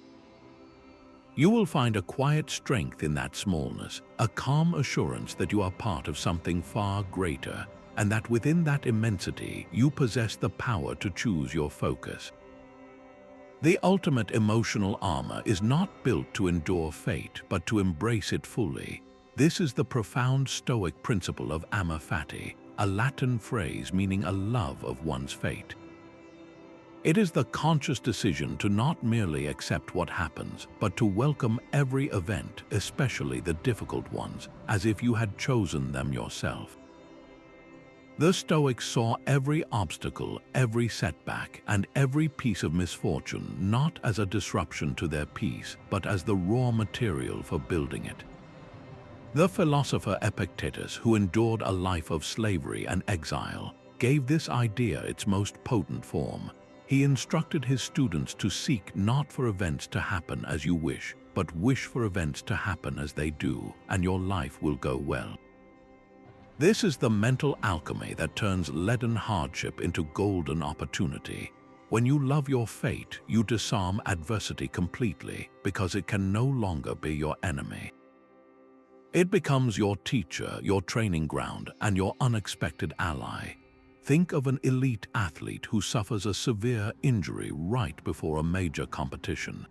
[SPEAKER 1] You will find a quiet strength in that smallness, a calm assurance that you are part of something far greater, and that within that immensity you possess the power to choose your focus. The ultimate emotional armor is not built to endure fate, but to embrace it fully. This is the profound Stoic principle of Amor Fati, a Latin phrase meaning a love of one's fate. It is the conscious decision to not merely accept what happens, but to welcome every event, especially the difficult ones, as if you had chosen them yourself. The Stoics saw every obstacle, every setback, and every piece of misfortune not as a disruption to their peace, but as the raw material for building it. The philosopher Epictetus, who endured a life of slavery and exile, gave this idea its most potent form. He instructed his students to seek not for events to happen as you wish, but wish for events to happen as they do, and your life will go well. This is the mental alchemy that turns leaden hardship into golden opportunity. When you love your fate, you disarm adversity completely because it can no longer be your enemy. It becomes your teacher, your training ground, and your unexpected ally. Think of an elite athlete who suffers a severe injury right before a major competition.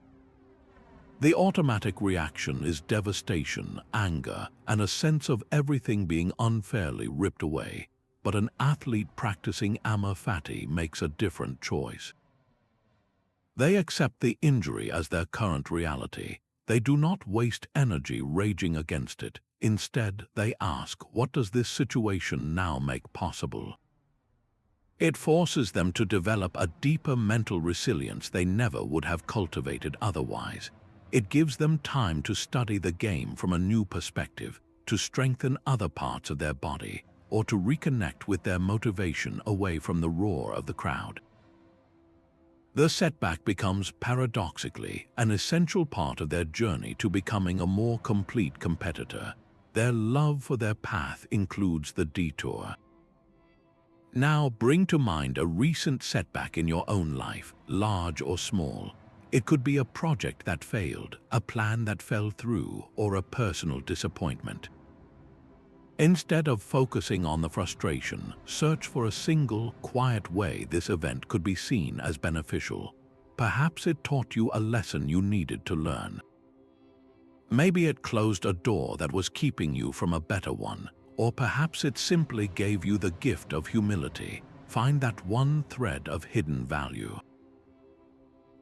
[SPEAKER 1] The automatic reaction is devastation, anger, and a sense of everything being unfairly ripped away. But an athlete practicing Amor Fati makes a different choice. They accept the injury as their current reality. They do not waste energy raging against it. Instead, they ask, what does this situation now make possible? It forces them to develop a deeper mental resilience they never would have cultivated otherwise. It gives them time to study the game from a new perspective, to strengthen other parts of their body, or to reconnect with their motivation away from the roar of the crowd. The setback becomes, paradoxically, an essential part of their journey to becoming a more complete competitor. Their love for their path includes the detour. Now bring to mind a recent setback in your own life, large or small. It could be a project that failed, a plan that fell through, or a personal disappointment. Instead of focusing on the frustration, search for a single, quiet way this event could be seen as beneficial. Perhaps it taught you a lesson you needed to learn. Maybe it closed a door that was keeping you from a better one, or perhaps it simply gave you the gift of humility. Find that one thread of hidden value.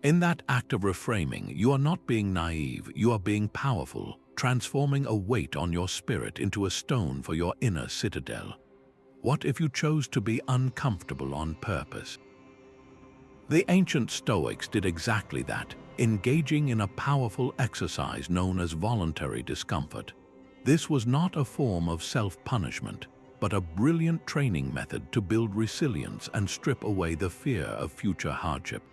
[SPEAKER 1] In that act of reframing, you are not being naive, you are being powerful, transforming a weight on your spirit into a stone for your inner citadel. What if you chose to be uncomfortable on purpose? The ancient Stoics did exactly that, engaging in a powerful exercise known as voluntary discomfort. This was not a form of self-punishment, but a brilliant training method to build resilience and strip away the fear of future hardship.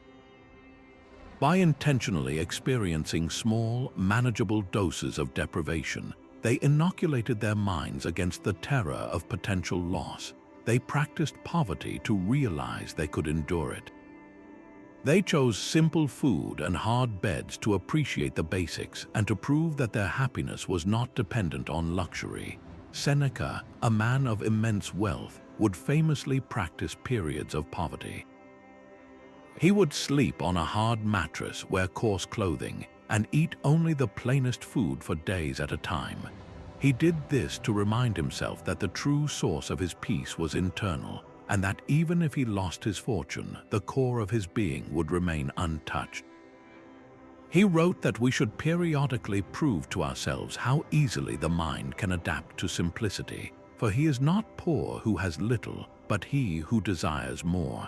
[SPEAKER 1] By intentionally experiencing small, manageable doses of deprivation, they inoculated their minds against the terror of potential loss. They practiced poverty to realize they could endure it. They chose simple food and hard beds to appreciate the basics and to prove that their happiness was not dependent on luxury. Seneca, a man of immense wealth, would famously practice periods of poverty. He would sleep on a hard mattress, wear coarse clothing, and eat only the plainest food for days at a time. He did this to remind himself that the true source of his peace was internal, and that even if he lost his fortune, the core of his being would remain untouched. He wrote that we should periodically prove to ourselves how easily the mind can adapt to simplicity, for he is not poor who has little, but he who desires more.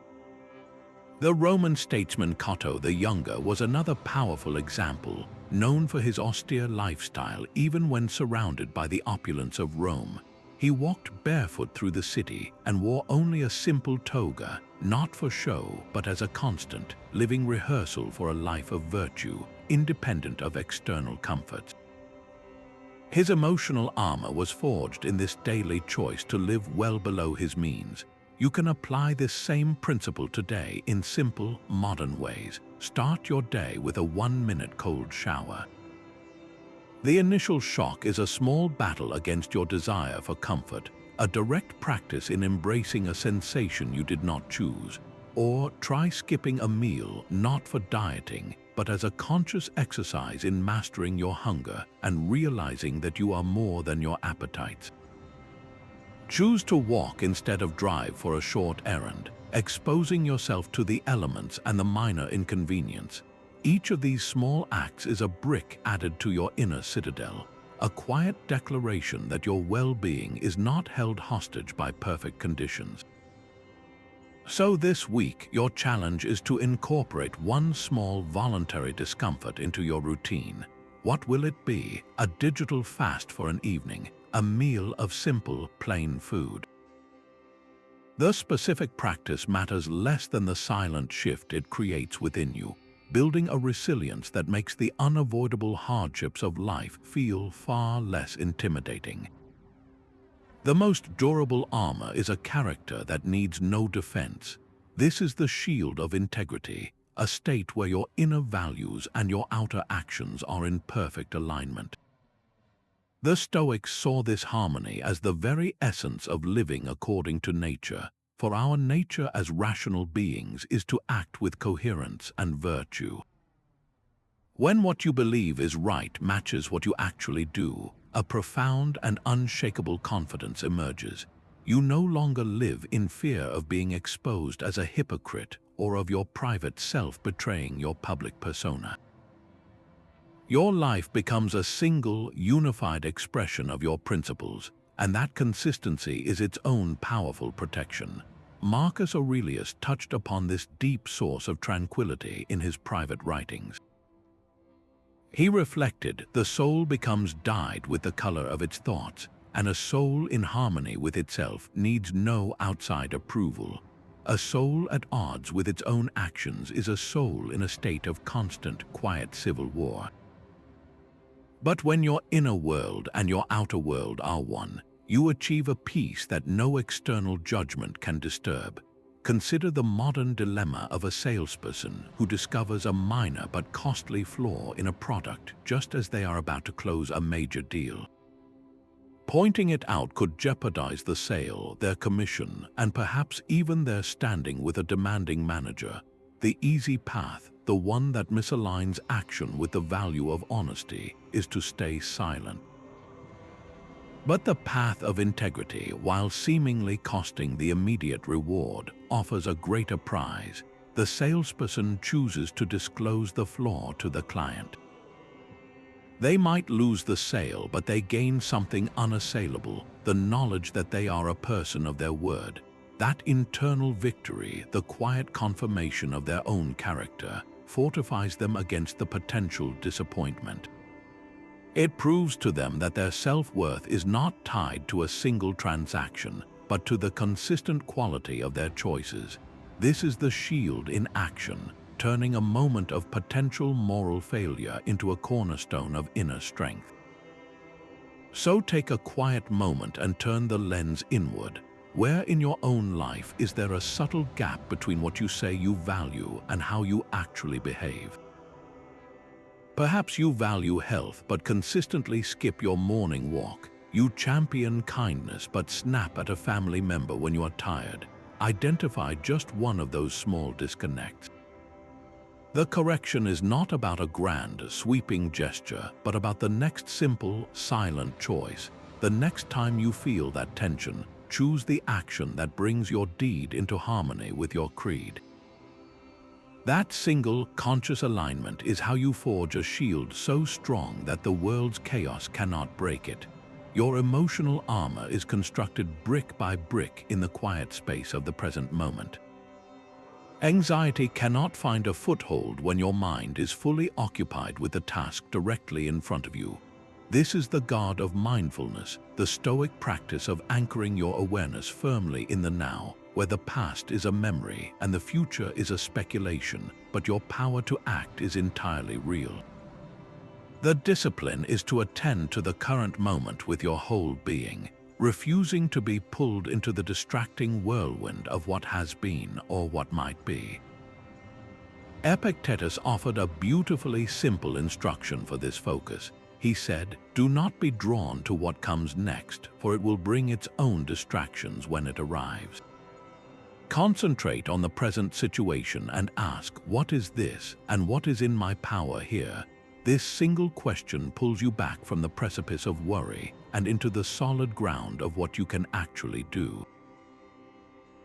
[SPEAKER 1] The Roman statesman Cato the Younger was another powerful example, known for his austere lifestyle even when surrounded by the opulence of Rome. He walked barefoot through the city and wore only a simple toga, not for show but as a constant, living rehearsal for a life of virtue, independent of external comforts. His emotional armor was forged in this daily choice to live well below his means. You can apply this same principle today in simple, modern ways. Start your day with a 1-minute cold shower. The initial shock is a small battle against your desire for comfort, a direct practice in embracing a sensation you did not choose. Or try skipping a meal, not for dieting, but as a conscious exercise in mastering your hunger and realizing that you are more than your appetites. Choose to walk instead of drive for a short errand, exposing yourself to the elements and the minor inconvenience. Each of these small acts is a brick added to your inner citadel, a quiet declaration that your well-being is not held hostage by perfect conditions. So this week, your challenge is to incorporate one small voluntary discomfort into your routine. What will it be? A digital fast for an evening, a meal of simple, plain food. The specific practice matters less than the silent shift it creates within you, building a resilience that makes the unavoidable hardships of life feel far less intimidating. The most durable armor is a character that needs no defense. This is the shield of integrity, a state where your inner values and your outer actions are in perfect alignment. The Stoics saw this harmony as the very essence of living according to nature, for our nature as rational beings is to act with coherence and virtue. When what you believe is right matches what you actually do, a profound and unshakable confidence emerges. You no longer live in fear of being exposed as a hypocrite or of your private self betraying your public persona. Your life becomes a single, unified expression of your principles, and that consistency is its own powerful protection. Marcus Aurelius touched upon this deep source of tranquility in his private writings. He reflected, the soul becomes dyed with the color of its thoughts, and a soul in harmony with itself needs no outside approval. A soul at odds with its own actions is a soul in a state of constant, quiet civil war. But when your inner world and your outer world are one, you achieve a peace that no external judgment can disturb. Consider the modern dilemma of a salesperson who discovers a minor but costly flaw in a product just as they are about to close a major deal. Pointing it out could jeopardize the sale, their commission, and perhaps even their standing with a demanding manager. The easy path, the one that misaligns action with the value of honesty, is to stay silent. But the path of integrity, while seemingly costing the immediate reward, offers a greater prize. The salesperson chooses to disclose the flaw to the client. They might lose the sale, but they gain something unassailable, the knowledge that they are a person of their word. That internal victory, the quiet confirmation of their own character, fortifies them against the potential disappointment. It proves to them that their self-worth is not tied to a single transaction, but to the consistent quality of their choices. This is the shield in action, turning a moment of potential moral failure into a cornerstone of inner strength. So take a quiet moment and turn the lens inward. Where in your own life is there a subtle gap between what you say you value and how you actually behave? Perhaps you value health but consistently skip your morning walk. You champion kindness but snap at a family member when you are tired. Identify just one of those small disconnects. The correction is not about a grand, sweeping gesture, but about the next simple, silent choice. The next time you feel that tension, choose the action that brings your deed into harmony with your creed. That single, conscious alignment is how you forge a shield so strong that the world's chaos cannot break it. Your emotional armor is constructed brick by brick in the quiet space of the present moment. Anxiety cannot find a foothold when your mind is fully occupied with the task directly in front of you. This is the guard of mindfulness, the Stoic practice of anchoring your awareness firmly in the now, where the past is a memory and the future is a speculation, but your power to act is entirely real. The discipline is to attend to the current moment with your whole being, refusing to be pulled into the distracting whirlwind of what has been or what might be. Epictetus offered a beautifully simple instruction for this focus. He said, "Do not be drawn to what comes next, for it will bring its own distractions when it arrives." Concentrate on the present situation and ask, what is this and what is in my power here? This single question pulls you back from the precipice of worry and into the solid ground of what you can actually do.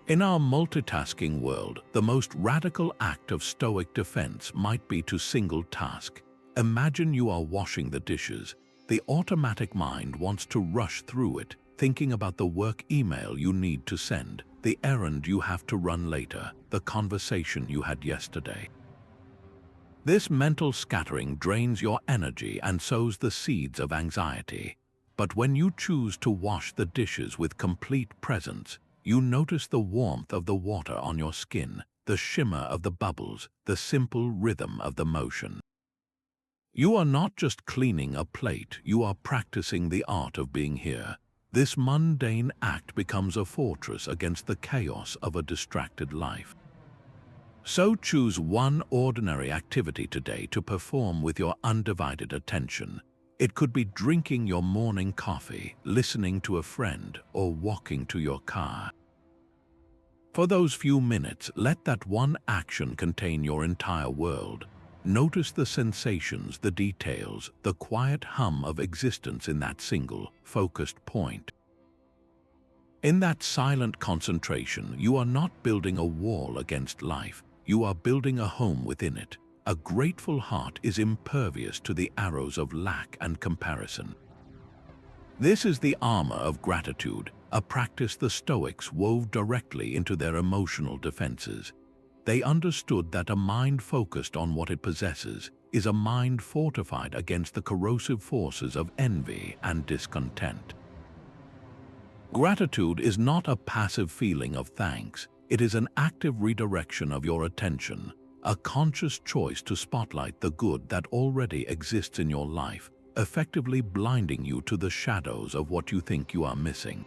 [SPEAKER 1] In our multitasking world, the most radical act of Stoic defense might be to single task. Imagine you are washing the dishes. the automatic mind wants to rush through it, thinking about the work email you need to send, the errand you have to run later, the conversation you had yesterday. This mental scattering drains your energy and sows the seeds of anxiety. But when you choose to wash the dishes with complete presence, you notice the warmth of the water on your skin, the shimmer of the bubbles, the simple rhythm of the motion. You are not just cleaning a plate, you are practicing the art of being here. This mundane act becomes a fortress against the chaos of a distracted life. So choose one ordinary activity today to perform with your undivided attention. It could be drinking your morning coffee, listening to a friend, or walking to your car. For those few minutes, let that one action contain your entire world. Notice the sensations, the details, the quiet hum of existence in that single, focused point. In that silent concentration, you are not building a wall against life. You are building a home within it. A grateful heart is impervious to the arrows of lack and comparison. This is the armor of gratitude, a practice the Stoics wove directly into their emotional defenses. They understood that a mind focused on what it possesses is a mind fortified against the corrosive forces of envy and discontent. Gratitude is not a passive feeling of thanks. It is an active redirection of your attention, a conscious choice to spotlight the good that already exists in your life, effectively blinding you to the shadows of what you think you are missing.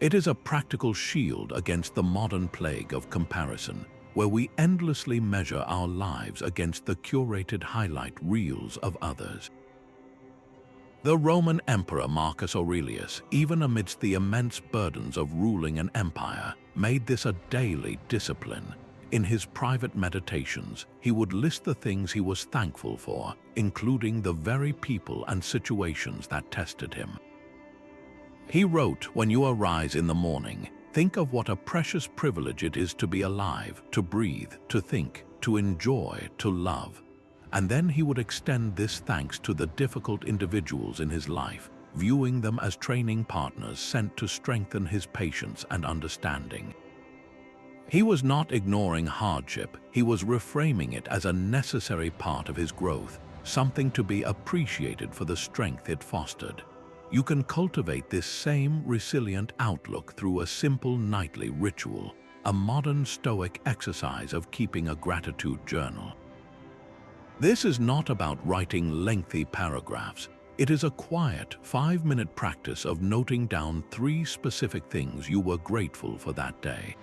[SPEAKER 1] It is a practical shield against the modern plague of comparison, where we endlessly measure our lives against the curated highlight reels of others. The Roman Emperor Marcus Aurelius, even amidst the immense burdens of ruling an empire, made this a daily discipline. In his private meditations, he would list the things he was thankful for, including the very people and situations that tested him. He wrote, "When you arise in the morning, think of what a precious privilege it is to be alive, to breathe, to think, to enjoy, to love." And then he would extend this thanks to the difficult individuals in his life, viewing them as training partners sent to strengthen his patience and understanding. He was not ignoring hardship, he was reframing it as a necessary part of his growth, something to be appreciated for the strength it fostered. You can cultivate this same resilient outlook through a simple nightly ritual, a modern Stoic exercise of keeping a gratitude journal. This is not about writing lengthy paragraphs. It is a quiet, 5-minute practice of noting down 3 specific things you were grateful for that day.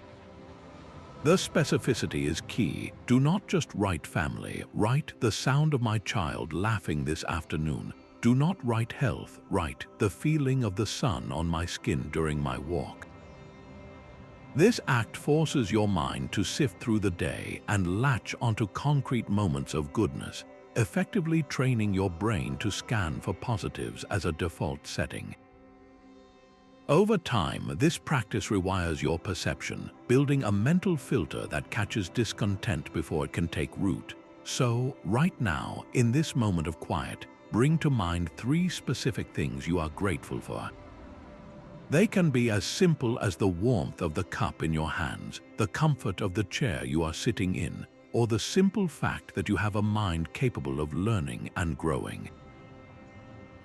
[SPEAKER 1] The specificity is key. Do not just write family. Write the sound of my child laughing this afternoon. Do not write health. Write the feeling of the sun on my skin during my walk. This act forces your mind to sift through the day and latch onto concrete moments of goodness, effectively training your brain to scan for positives as a default setting. Over time, this practice rewires your perception, building a mental filter that catches discontent before it can take root. So, right now, in this moment of quiet, bring to mind 3 specific things you are grateful for. They can be as simple as the warmth of the cup in your hands, the comfort of the chair you are sitting in, or the simple fact that you have a mind capable of learning and growing.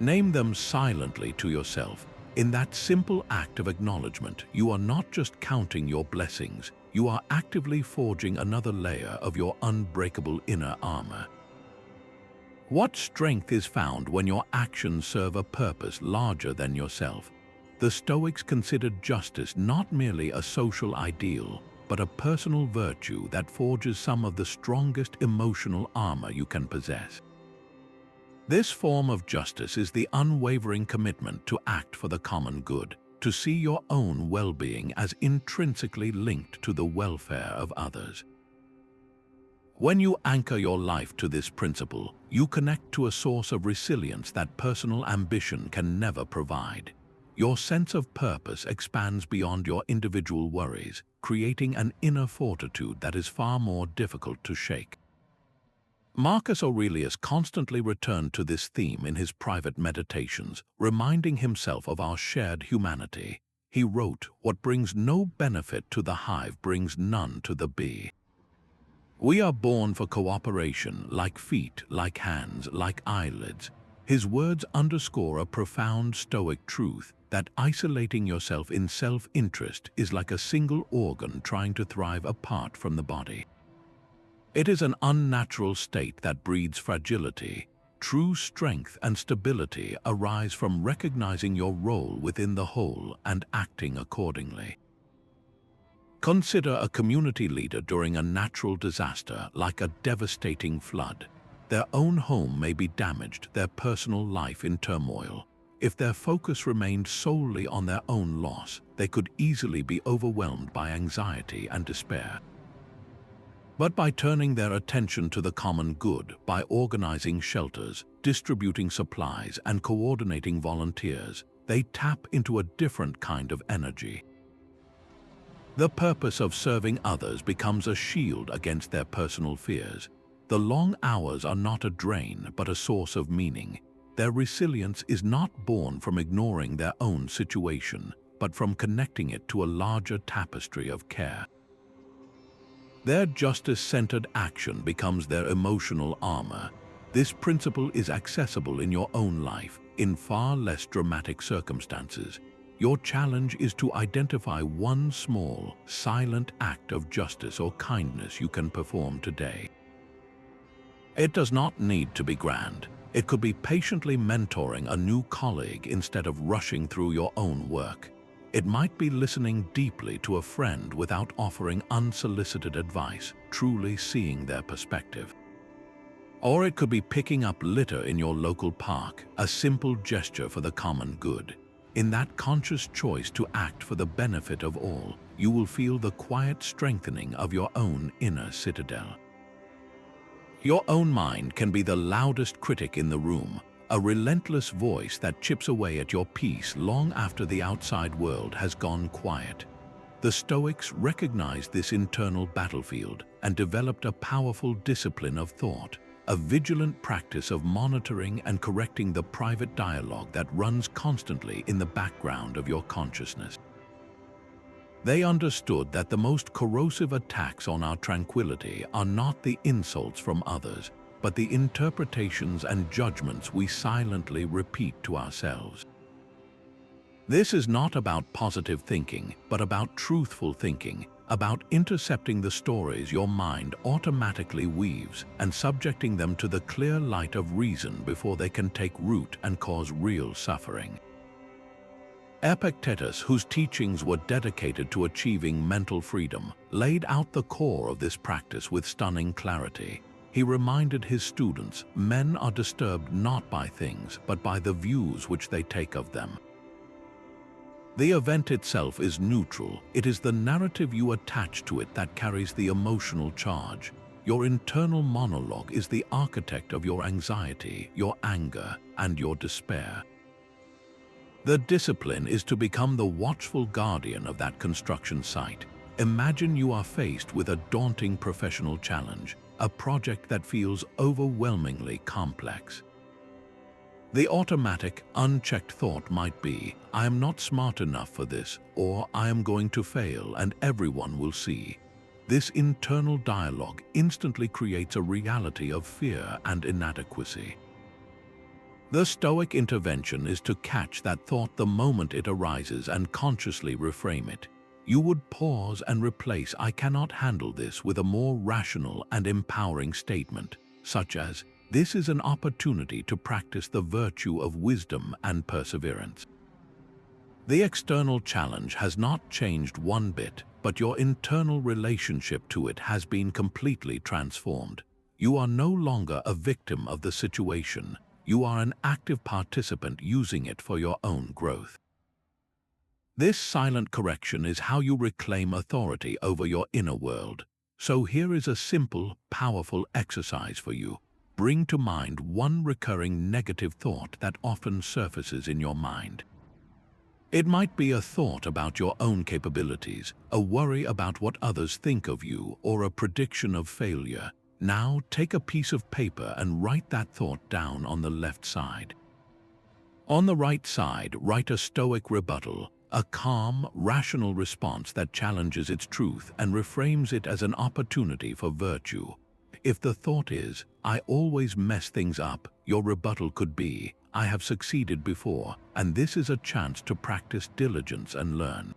[SPEAKER 1] Name them silently to yourself. In that simple act of acknowledgement, you are not just counting your blessings, you are actively forging another layer of your unbreakable inner armor. What strength is found when your actions serve a purpose larger than yourself? The Stoics considered justice not merely a social ideal, but a personal virtue that forges some of the strongest emotional armor you can possess. This form of justice is the unwavering commitment to act for the common good, to see your own well-being as intrinsically linked to the welfare of others. When you anchor your life to this principle, you connect to a source of resilience that personal ambition can never provide. Your sense of purpose expands beyond your individual worries, creating an inner fortitude that is far more difficult to shake. Marcus Aurelius constantly returned to this theme in his private meditations, reminding himself of our shared humanity. He wrote, "What brings no benefit to the hive brings none to the bee." We are born for cooperation, like feet, like hands, like eyelids. His words underscore a profound Stoic truth that isolating yourself in self-interest is like a single organ trying to thrive apart from the body. It is an unnatural state that breeds fragility. True strength and stability arise from recognizing your role within the whole and acting accordingly. Consider a community leader during a natural disaster like a devastating flood. Their own home may be damaged, their personal life in turmoil. If their focus remained solely on their own loss, they could easily be overwhelmed by anxiety and despair. But by turning their attention to the common good, by organizing shelters, distributing supplies, and coordinating volunteers, they tap into a different kind of energy. The purpose of serving others becomes a shield against their personal fears. The long hours are not a drain, but a source of meaning. Their resilience is not born from ignoring their own situation, but from connecting it to a larger tapestry of care. Their justice-centered action becomes their emotional armor. This principle is accessible in your own life, in far less dramatic circumstances. Your challenge is to identify one small, silent act of justice or kindness you can perform today. It does not need to be grand. It could be patiently mentoring a new colleague instead of rushing through your own work. It might be listening deeply to a friend without offering unsolicited advice, truly seeing their perspective. Or it could be picking up litter in your local park, a simple gesture for the common good. In that conscious choice to act for the benefit of all, you will feel the quiet strengthening of your own inner citadel. Your own mind can be the loudest critic in the room, a relentless voice that chips away at your peace long after the outside world has gone quiet. The Stoics recognized this internal battlefield and developed a powerful discipline of thought, a vigilant practice of monitoring and correcting the private dialogue that runs constantly in the background of your consciousness. They understood that the most corrosive attacks on our tranquility are not the insults from others, but the interpretations and judgments we silently repeat to ourselves. This is not about positive thinking, but about truthful thinking, about intercepting the stories your mind automatically weaves and subjecting them to the clear light of reason before they can take root and cause real suffering. Epictetus, whose teachings were dedicated to achieving mental freedom, laid out the core of this practice with stunning clarity. He reminded his students, men are disturbed not by things, but by the views which they take of them. The event itself is neutral. It is the narrative you attach to it that carries the emotional charge. Your internal monologue is the architect of your anxiety, your anger, and your despair. The discipline is to become the watchful guardian of that construction site. Imagine you are faced with a daunting professional challenge, a project that feels overwhelmingly complex. The automatic, unchecked thought might be, I am not smart enough for this, or I am going to fail and everyone will see. This internal dialogue instantly creates a reality of fear and inadequacy. The Stoic intervention is to catch that thought the moment it arises and consciously reframe it. You would pause and replace "I cannot handle this" with a more rational and empowering statement, such as, "This is an opportunity to practice the virtue of wisdom and perseverance." The external challenge has not changed one bit, but your internal relationship to it has been completely transformed. You are no longer a victim of the situation. You are an active participant using it for your own growth. This silent correction is how you reclaim authority over your inner world. So here is a simple, powerful exercise for you. Bring to mind one recurring negative thought that often surfaces in your mind. It might be a thought about your own capabilities, a worry about what others think of you, or a prediction of failure. Now take a piece of paper and write that thought down on the left side. On the right side, write a Stoic rebuttal, a calm, rational response that challenges its truth and reframes it as an opportunity for virtue. If the thought is, "I always mess things up," your rebuttal could be, "I have succeeded before, and this is a chance to practice diligence and learn."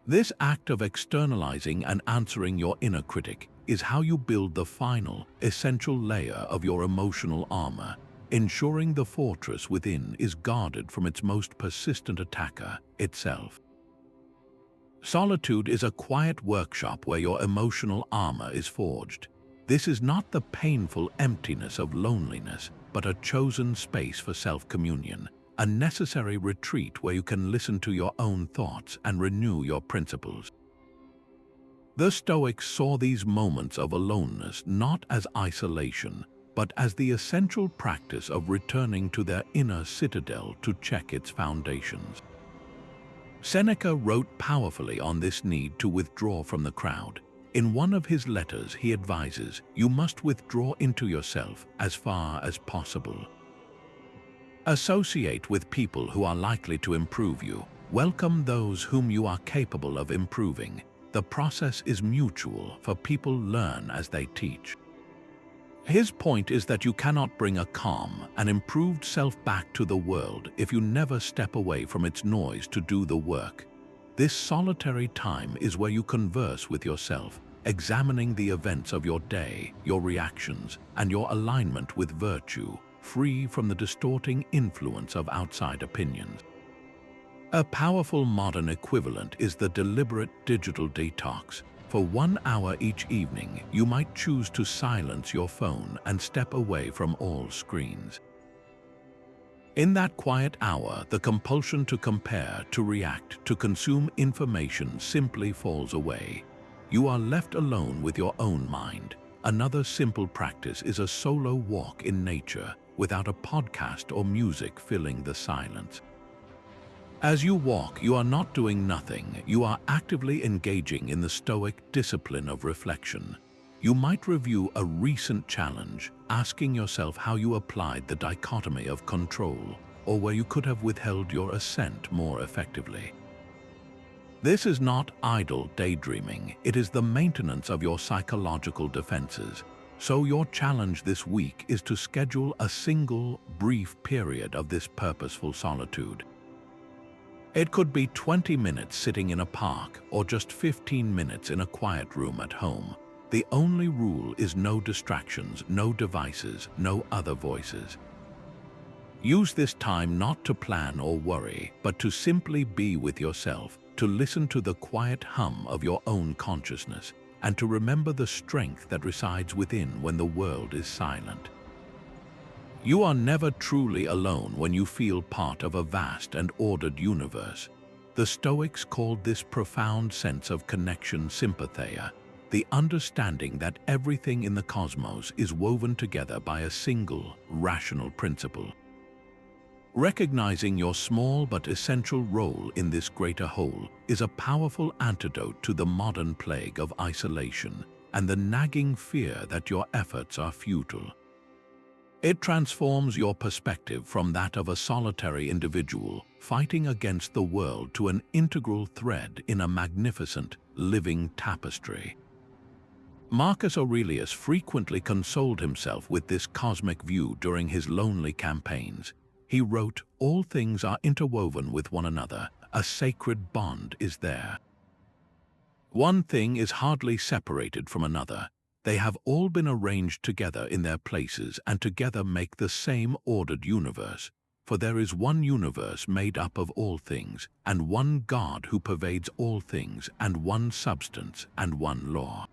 [SPEAKER 1] This act of externalizing and answering your inner critic is how you build the final, essential layer of your emotional armor, ensuring the fortress within is guarded from its most persistent attacker, itself. Solitude is a quiet workshop where your emotional armor is forged. This is not the painful emptiness of loneliness, but a chosen space for self-communion, a necessary retreat where you can listen to your own thoughts and renew your principles. The Stoics saw these moments of aloneness not as isolation, but as the essential practice of returning to their inner citadel to check its foundations. Seneca wrote powerfully on this need to withdraw from the crowd. In one of his letters, he advises, "You must withdraw into yourself as far as possible. Associate with people who are likely to improve you. Welcome those whom you are capable of improving. The process is mutual, for people learn as they teach." His point is that you cannot bring a calm and improved self back to the world if you never step away from its noise to do the work. This solitary time is where you converse with yourself, examining the events of your day, your reactions, and your alignment with virtue, free from the distorting influence of outside opinions. A powerful modern equivalent is the deliberate digital detox. For 1 hour each evening, you might choose to silence your phone and step away from all screens. In that quiet hour, the compulsion to compare, to react, to consume information simply falls away. You are left alone with your own mind. Another simple practice is a solo walk in nature, without a podcast or music filling the silence. As you walk, you are not doing nothing. You are actively engaging in the Stoic discipline of reflection. You might review a recent challenge, asking yourself how you applied the dichotomy of control, or where you could have withheld your assent more effectively. This is not idle daydreaming. It is the maintenance of your psychological defenses. So your challenge this week is to schedule a single, brief period of this purposeful solitude. It could be 20 minutes sitting in a park or just 15 minutes in a quiet room at home. The only rule is no distractions, no devices, no other voices. Use this time not to plan or worry, but to simply be with yourself, to listen to the quiet hum of your own consciousness, and to remember the strength that resides within when the world is silent. You are never truly alone when you feel part of a vast and ordered universe. The Stoics called this profound sense of connection sympatheia, the understanding that everything in the cosmos is woven together by a single, rational principle. Recognizing your small but essential role in this greater whole is a powerful antidote to the modern plague of isolation and the nagging fear that your efforts are futile. It transforms your perspective from that of a solitary individual fighting against the world to an integral thread in a magnificent, living tapestry. Marcus Aurelius frequently consoled himself with this cosmic view during his lonely campaigns. He wrote, "All things are interwoven with one another. A sacred bond is there. One thing is hardly separated from another. They have all been arranged together in their places and together make the same ordered universe. For there is one universe made up of all things, and one God who pervades all things, and one substance, and one law."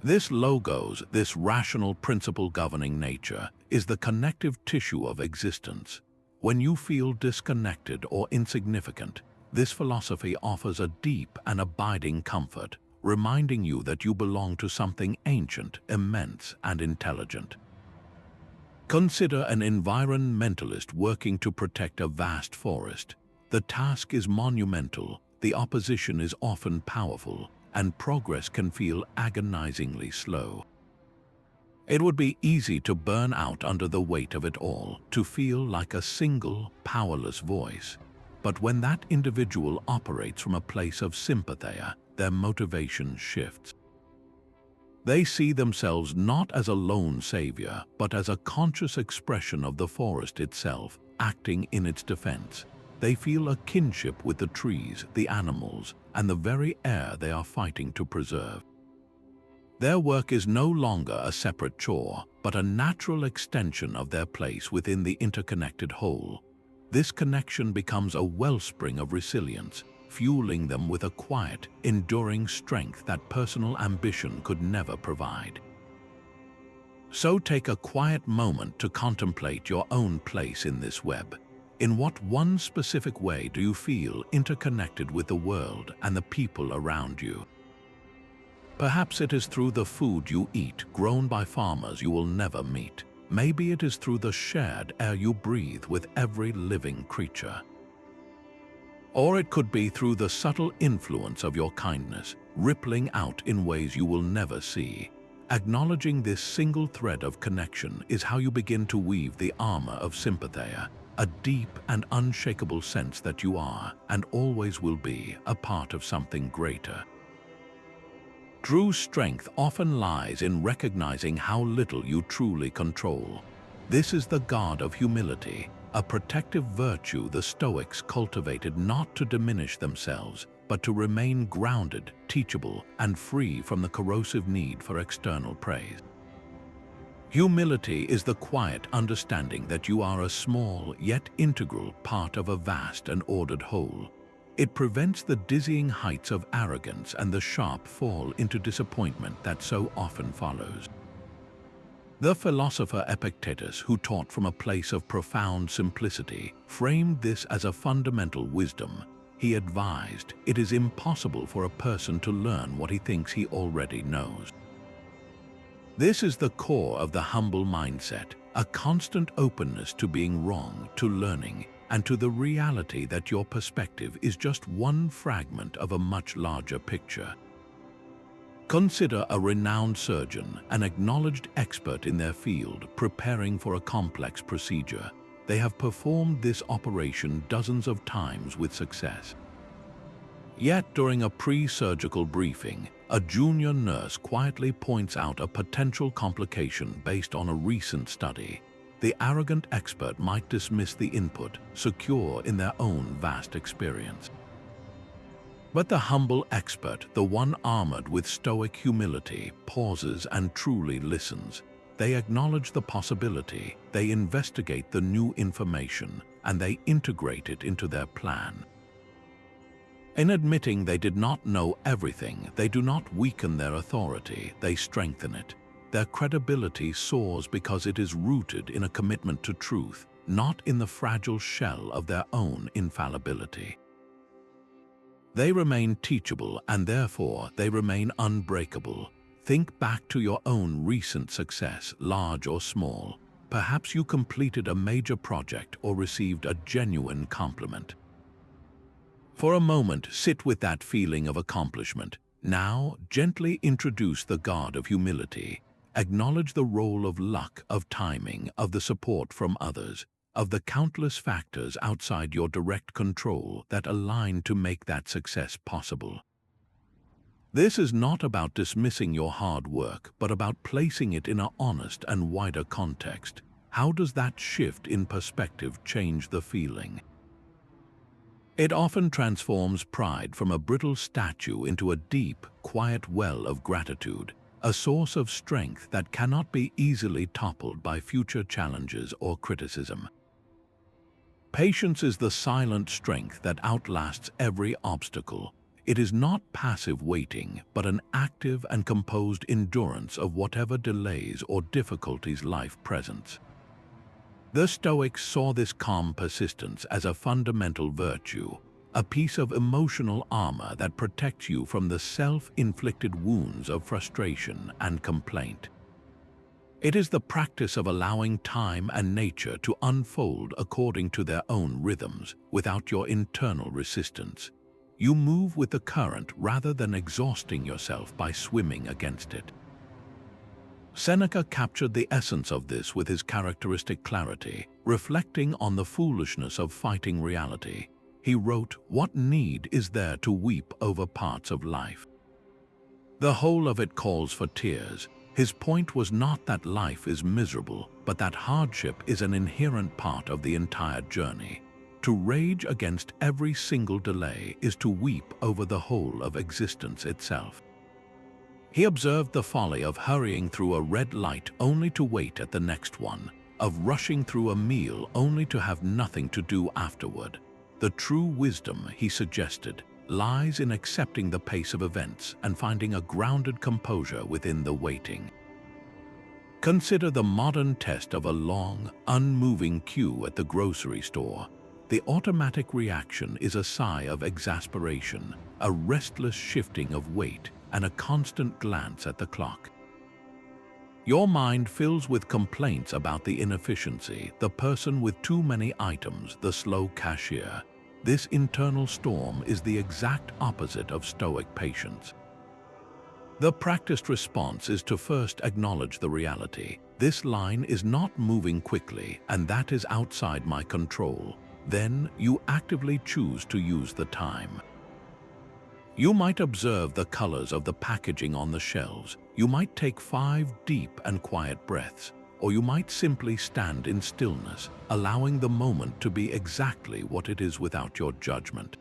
[SPEAKER 1] This logos, this rational principle governing nature, is the connective tissue of existence. When you feel disconnected or insignificant, this philosophy offers a deep and abiding comfort, reminding you that you belong to something ancient, immense, and intelligent. Consider an environmentalist working to protect a vast forest. The task is monumental, the opposition is often powerful, and progress can feel agonizingly slow. It would be easy to burn out under the weight of it all, to feel like a single, powerless voice. But when that individual operates from a place of sympathy, their motivation shifts. They see themselves not as a lone savior, but as a conscious expression of the forest itself, acting in its defense. They feel a kinship with the trees, the animals, and the very air they are fighting to preserve. Their work is no longer a separate chore, but a natural extension of their place within the interconnected whole. This connection becomes a wellspring of resilience, fueling them with a quiet, enduring strength that personal ambition could never provide. So take a quiet moment to contemplate your own place in this web. In what one specific way do you feel interconnected with the world and the people around you? Perhaps it is through the food you eat, grown by farmers you will never meet. Maybe it is through the shared air you breathe with every living creature. Or it could be through the subtle influence of your kindness, rippling out in ways you will never see. Acknowledging this single thread of connection is how you begin to weave the armor of sympathy, a deep and unshakable sense that you are, and always will be, a part of something greater. True strength often lies in recognizing how little you truly control. This is the guard of humility, a protective virtue the Stoics cultivated not to diminish themselves, but to remain grounded, teachable, and free from the corrosive need for external praise. Humility is the quiet understanding that you are a small yet integral part of a vast and ordered whole. It prevents the dizzying heights of arrogance and the sharp fall into disappointment that so often follows. The philosopher Epictetus, who taught from a place of profound simplicity, framed this as a fundamental wisdom. He advised, it is impossible for a person to learn what he thinks he already knows. This is the core of the humble mindset, a constant openness to being wrong, to learning, and to the reality that your perspective is just one fragment of a much larger picture. Consider a renowned surgeon, an acknowledged expert in their field, preparing for a complex procedure. They have performed this operation dozens of times with success. Yet during a pre-surgical briefing, a junior nurse quietly points out a potential complication based on a recent study. The arrogant expert might dismiss the input, secure in their own vast experience. But the humble expert, the one armored with stoic humility, pauses and truly listens. They acknowledge the possibility, they investigate the new information, and they integrate it into their plan. In admitting they did not know everything, they do not weaken their authority, they strengthen it. Their credibility soars because it is rooted in a commitment to truth, not in the fragile shell of their own infallibility. They remain teachable and therefore they remain unbreakable. Think back to your own recent success, large or small. Perhaps you completed a major project or received a genuine compliment. For a moment, sit with that feeling of accomplishment. Now, gently introduce the guard of humility. Acknowledge the role of luck, of timing, of the support from others, of the countless factors outside your direct control that align to make that success possible. This is not about dismissing your hard work, but about placing it in an honest and wider context. How does that shift in perspective change the feeling? It often transforms pride from a brittle statue into a deep, quiet well of gratitude, a source of strength that cannot be easily toppled by future challenges or criticism. Patience is the silent strength that outlasts every obstacle. It is not passive waiting, but an active and composed endurance of whatever delays or difficulties life presents. The Stoics saw this calm persistence as a fundamental virtue, a piece of emotional armor that protects you from the self-inflicted wounds of frustration and complaint. It is the practice of allowing time and nature to unfold according to their own rhythms, without your internal resistance. You move with the current rather than exhausting yourself by swimming against it. Seneca captured the essence of this with his characteristic clarity, reflecting on the foolishness of fighting reality. He wrote, "What need is there to weep over parts of life? The whole of it calls for tears." His point was not that life is miserable, but that hardship is an inherent part of the entire journey. To rage against every single delay is to weep over the whole of existence itself. He observed the folly of hurrying through a red light only to wait at the next one, of rushing through a meal only to have nothing to do afterward. The true wisdom, he suggested, lies in accepting the pace of events and finding a grounded composure within the waiting. Consider the modern test of a long, unmoving queue at the grocery store. The automatic reaction is a sigh of exasperation, a restless shifting of weight, and a constant glance at the clock. Your mind fills with complaints about the inefficiency, the person with too many items, the slow cashier. This internal storm is the exact opposite of Stoic patience. The practiced response is to first acknowledge the reality. This line is not moving quickly, and that is outside my control. Then you actively choose to use the time. You might observe the colors of the packaging on the shelves. You might take 5 deep and quiet breaths, or you might simply stand in stillness, allowing the moment to be exactly what it is without your judgment.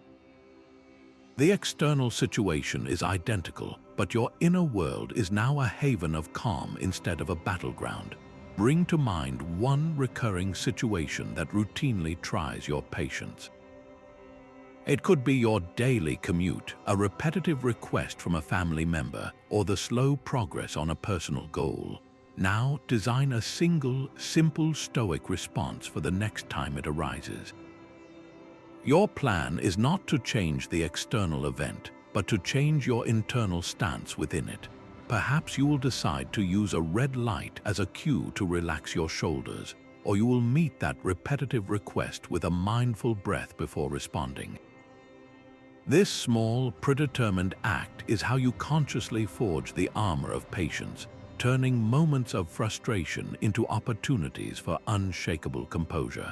[SPEAKER 1] The external situation is identical, but your inner world is now a haven of calm instead of a battleground. Bring to mind one recurring situation that routinely tries your patience. It could be your daily commute, a repetitive request from a family member, or the slow progress on a personal goal. Now design a single, simple Stoic response for the next time it arises. Your plan is not to change the external event, but to change your internal stance within it. Perhaps you will decide to use a red light as a cue to relax your shoulders, or you will meet that repetitive request with a mindful breath before responding. This small, predetermined act is how you consciously forge the armor of patience, turning moments of frustration into opportunities for unshakable composure.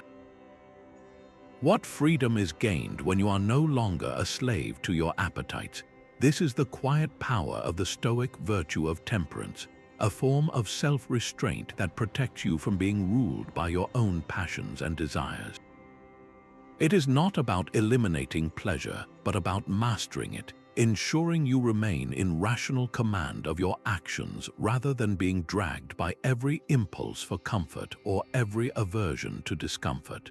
[SPEAKER 1] What freedom is gained when you are no longer a slave to your appetites? This is the quiet power of the Stoic virtue of temperance, a form of self-restraint that protects you from being ruled by your own passions and desires. It is not about eliminating pleasure, but about mastering it, ensuring you remain in rational command of your actions rather than being dragged by every impulse for comfort or every aversion to discomfort.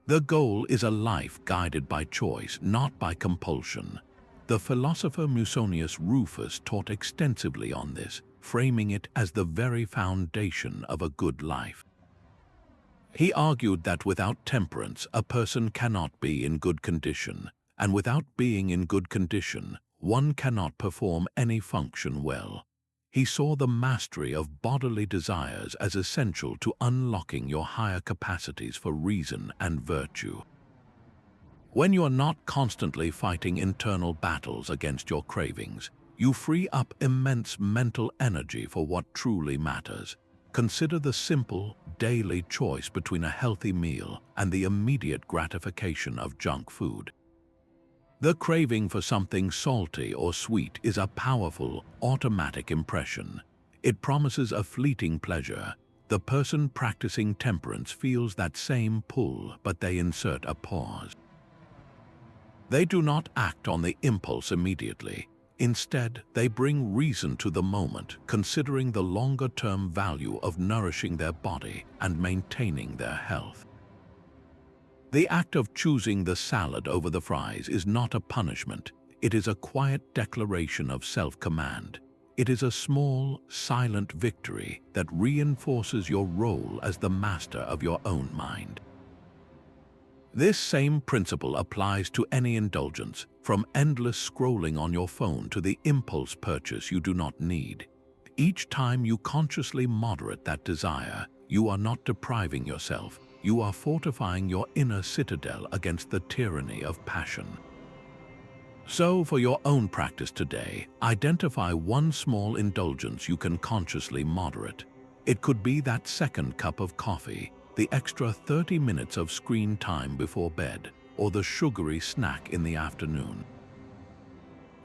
[SPEAKER 1] The goal is a life guided by choice, not by compulsion. The philosopher Musonius Rufus taught extensively on this, framing it as the very foundation of a good life. He argued that without temperance, a person cannot be in good condition, and without being in good condition, one cannot perform any function well. He saw the mastery of bodily desires as essential to unlocking your higher capacities for reason and virtue. When you are not constantly fighting internal battles against your cravings, you free up immense mental energy for what truly matters. Consider the simple, daily choice between a healthy meal and the immediate gratification of junk food. The craving for something salty or sweet is a powerful, automatic impression. It promises a fleeting pleasure. The person practicing temperance feels that same pull, but they insert a pause. They do not act on the impulse immediately. Instead, they bring reason to the moment, considering the longer-term value of nourishing their body and maintaining their health. The act of choosing the salad over the fries is not a punishment. It is a quiet declaration of self-command. It is a small, silent victory that reinforces your role as the master of your own mind. This same principle applies to any indulgence, from endless scrolling on your phone to the impulse purchase you do not need. Each time you consciously moderate that desire, you are not depriving yourself. You are fortifying your inner citadel against the tyranny of passion. So, for your own practice today, identify one small indulgence you can consciously moderate. It could be that second cup of coffee, the extra 30 minutes of screen time before bed, or the sugary snack in the afternoon.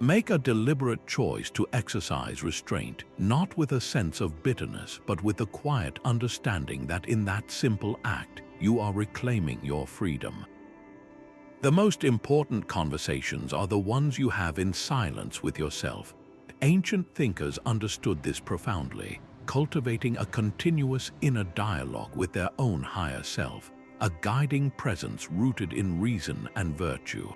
[SPEAKER 1] Make a deliberate choice to exercise restraint, not with a sense of bitterness, but with the quiet understanding that in that simple act, you are reclaiming your freedom. The most important conversations are the ones you have in silence with yourself. Ancient thinkers understood this profoundly, cultivating a continuous inner dialogue with their own higher self, a guiding presence rooted in reason and virtue.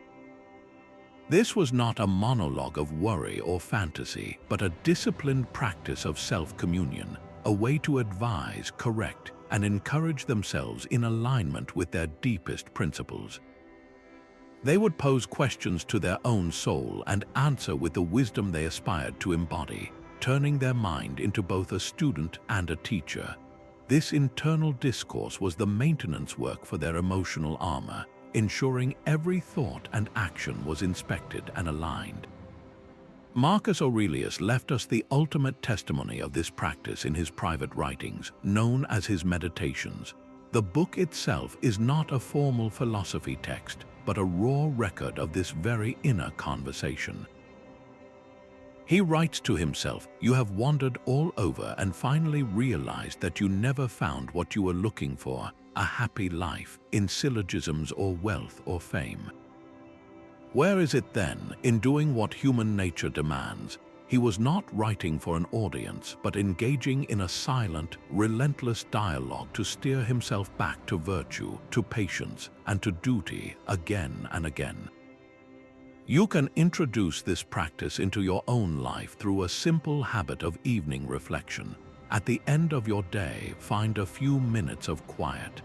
[SPEAKER 1] This was not a monologue of worry or fantasy, but a disciplined practice of self-communion, a way to advise, correct, and encourage themselves in alignment with their deepest principles. They would pose questions to their own soul and answer with the wisdom they aspired to embody, turning their mind into both a student and a teacher. This internal discourse was the maintenance work for their emotional armor, ensuring every thought and action was inspected and aligned. Marcus Aurelius left us the ultimate testimony of this practice in his private writings, known as his Meditations. The book itself is not a formal philosophy text, but a raw record of this very inner conversation. He writes to himself, "You have wandered all over and finally realized that you never found what you were looking for, a happy life, in syllogisms or wealth or fame." Where is it then, in doing what human nature demands? He was not writing for an audience, but engaging in a silent, relentless dialogue to steer himself back to virtue, to patience, and to duty again and again. You can introduce this practice into your own life through a simple habit of evening reflection. At the end of your day, find a few minutes of quiet.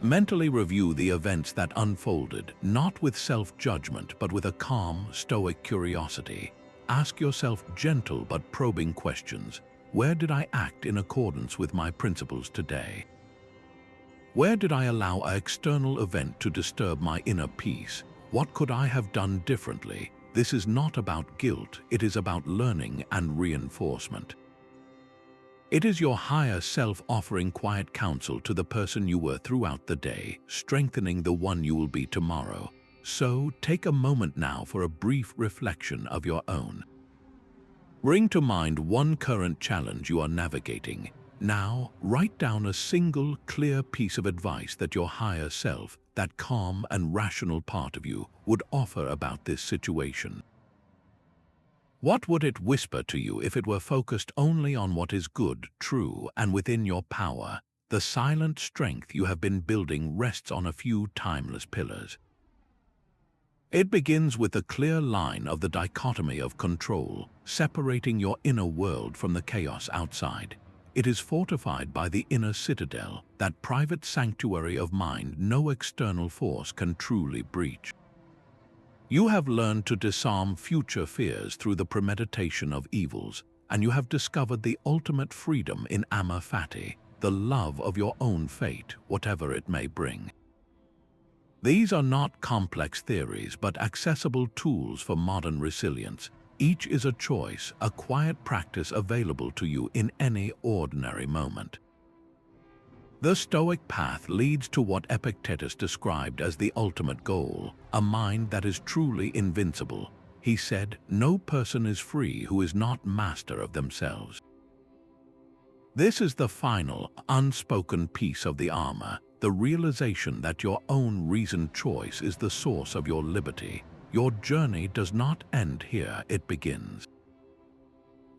[SPEAKER 1] Mentally review the events that unfolded, not with self-judgment, but with a calm, stoic curiosity. Ask yourself gentle but probing questions. Where did I act in accordance with my principles today? Where did I allow an external event to disturb my inner peace? What could I have done differently? This is not about guilt, it is about learning and reinforcement. It is your higher self offering quiet counsel to the person you were throughout the day, strengthening the one you will be tomorrow. So, take a moment now for a brief reflection of your own. Bring to mind one current challenge you are navigating. Now, write down a single, clear piece of advice that your higher self, that calm and rational part of you, would offer about this situation. What would it whisper to you if it were focused only on what is good, true, and within your power? The silent strength you have been building rests on a few timeless pillars. It begins with the clear line of the dichotomy of control, separating your inner world from the chaos outside. It is fortified by the inner citadel, that private sanctuary of mind no external force can truly breach. You have learned to disarm future fears through the premeditation of evils, and you have discovered the ultimate freedom in Amor Fati, the love of your own fate, whatever it may bring. These are not complex theories, but accessible tools for modern resilience. Each is a choice, a quiet practice available to you in any ordinary moment. The Stoic path leads to what Epictetus described as the ultimate goal, a mind that is truly invincible. He said, "No person is free who is not master of themselves." This is the final, unspoken piece of the armor, the realization that your own reasoned choice is the source of your liberty. Your journey does not end here, it begins.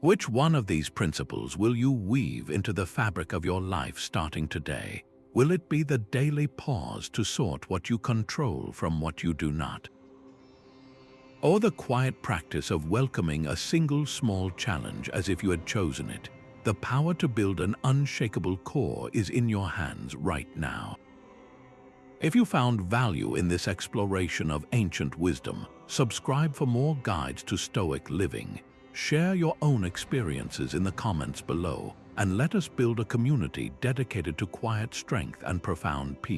[SPEAKER 1] Which one of these principles will you weave into the fabric of your life starting today? Will it be the daily pause to sort what you control from what you do not? Or the quiet practice of welcoming a single small challenge as if you had chosen it? The power to build an unshakable core is in your hands right now. If you found value in this exploration of ancient wisdom, subscribe for more guides to Stoic living. Share your own experiences in the comments below, and let us build a community dedicated to quiet strength and profound peace.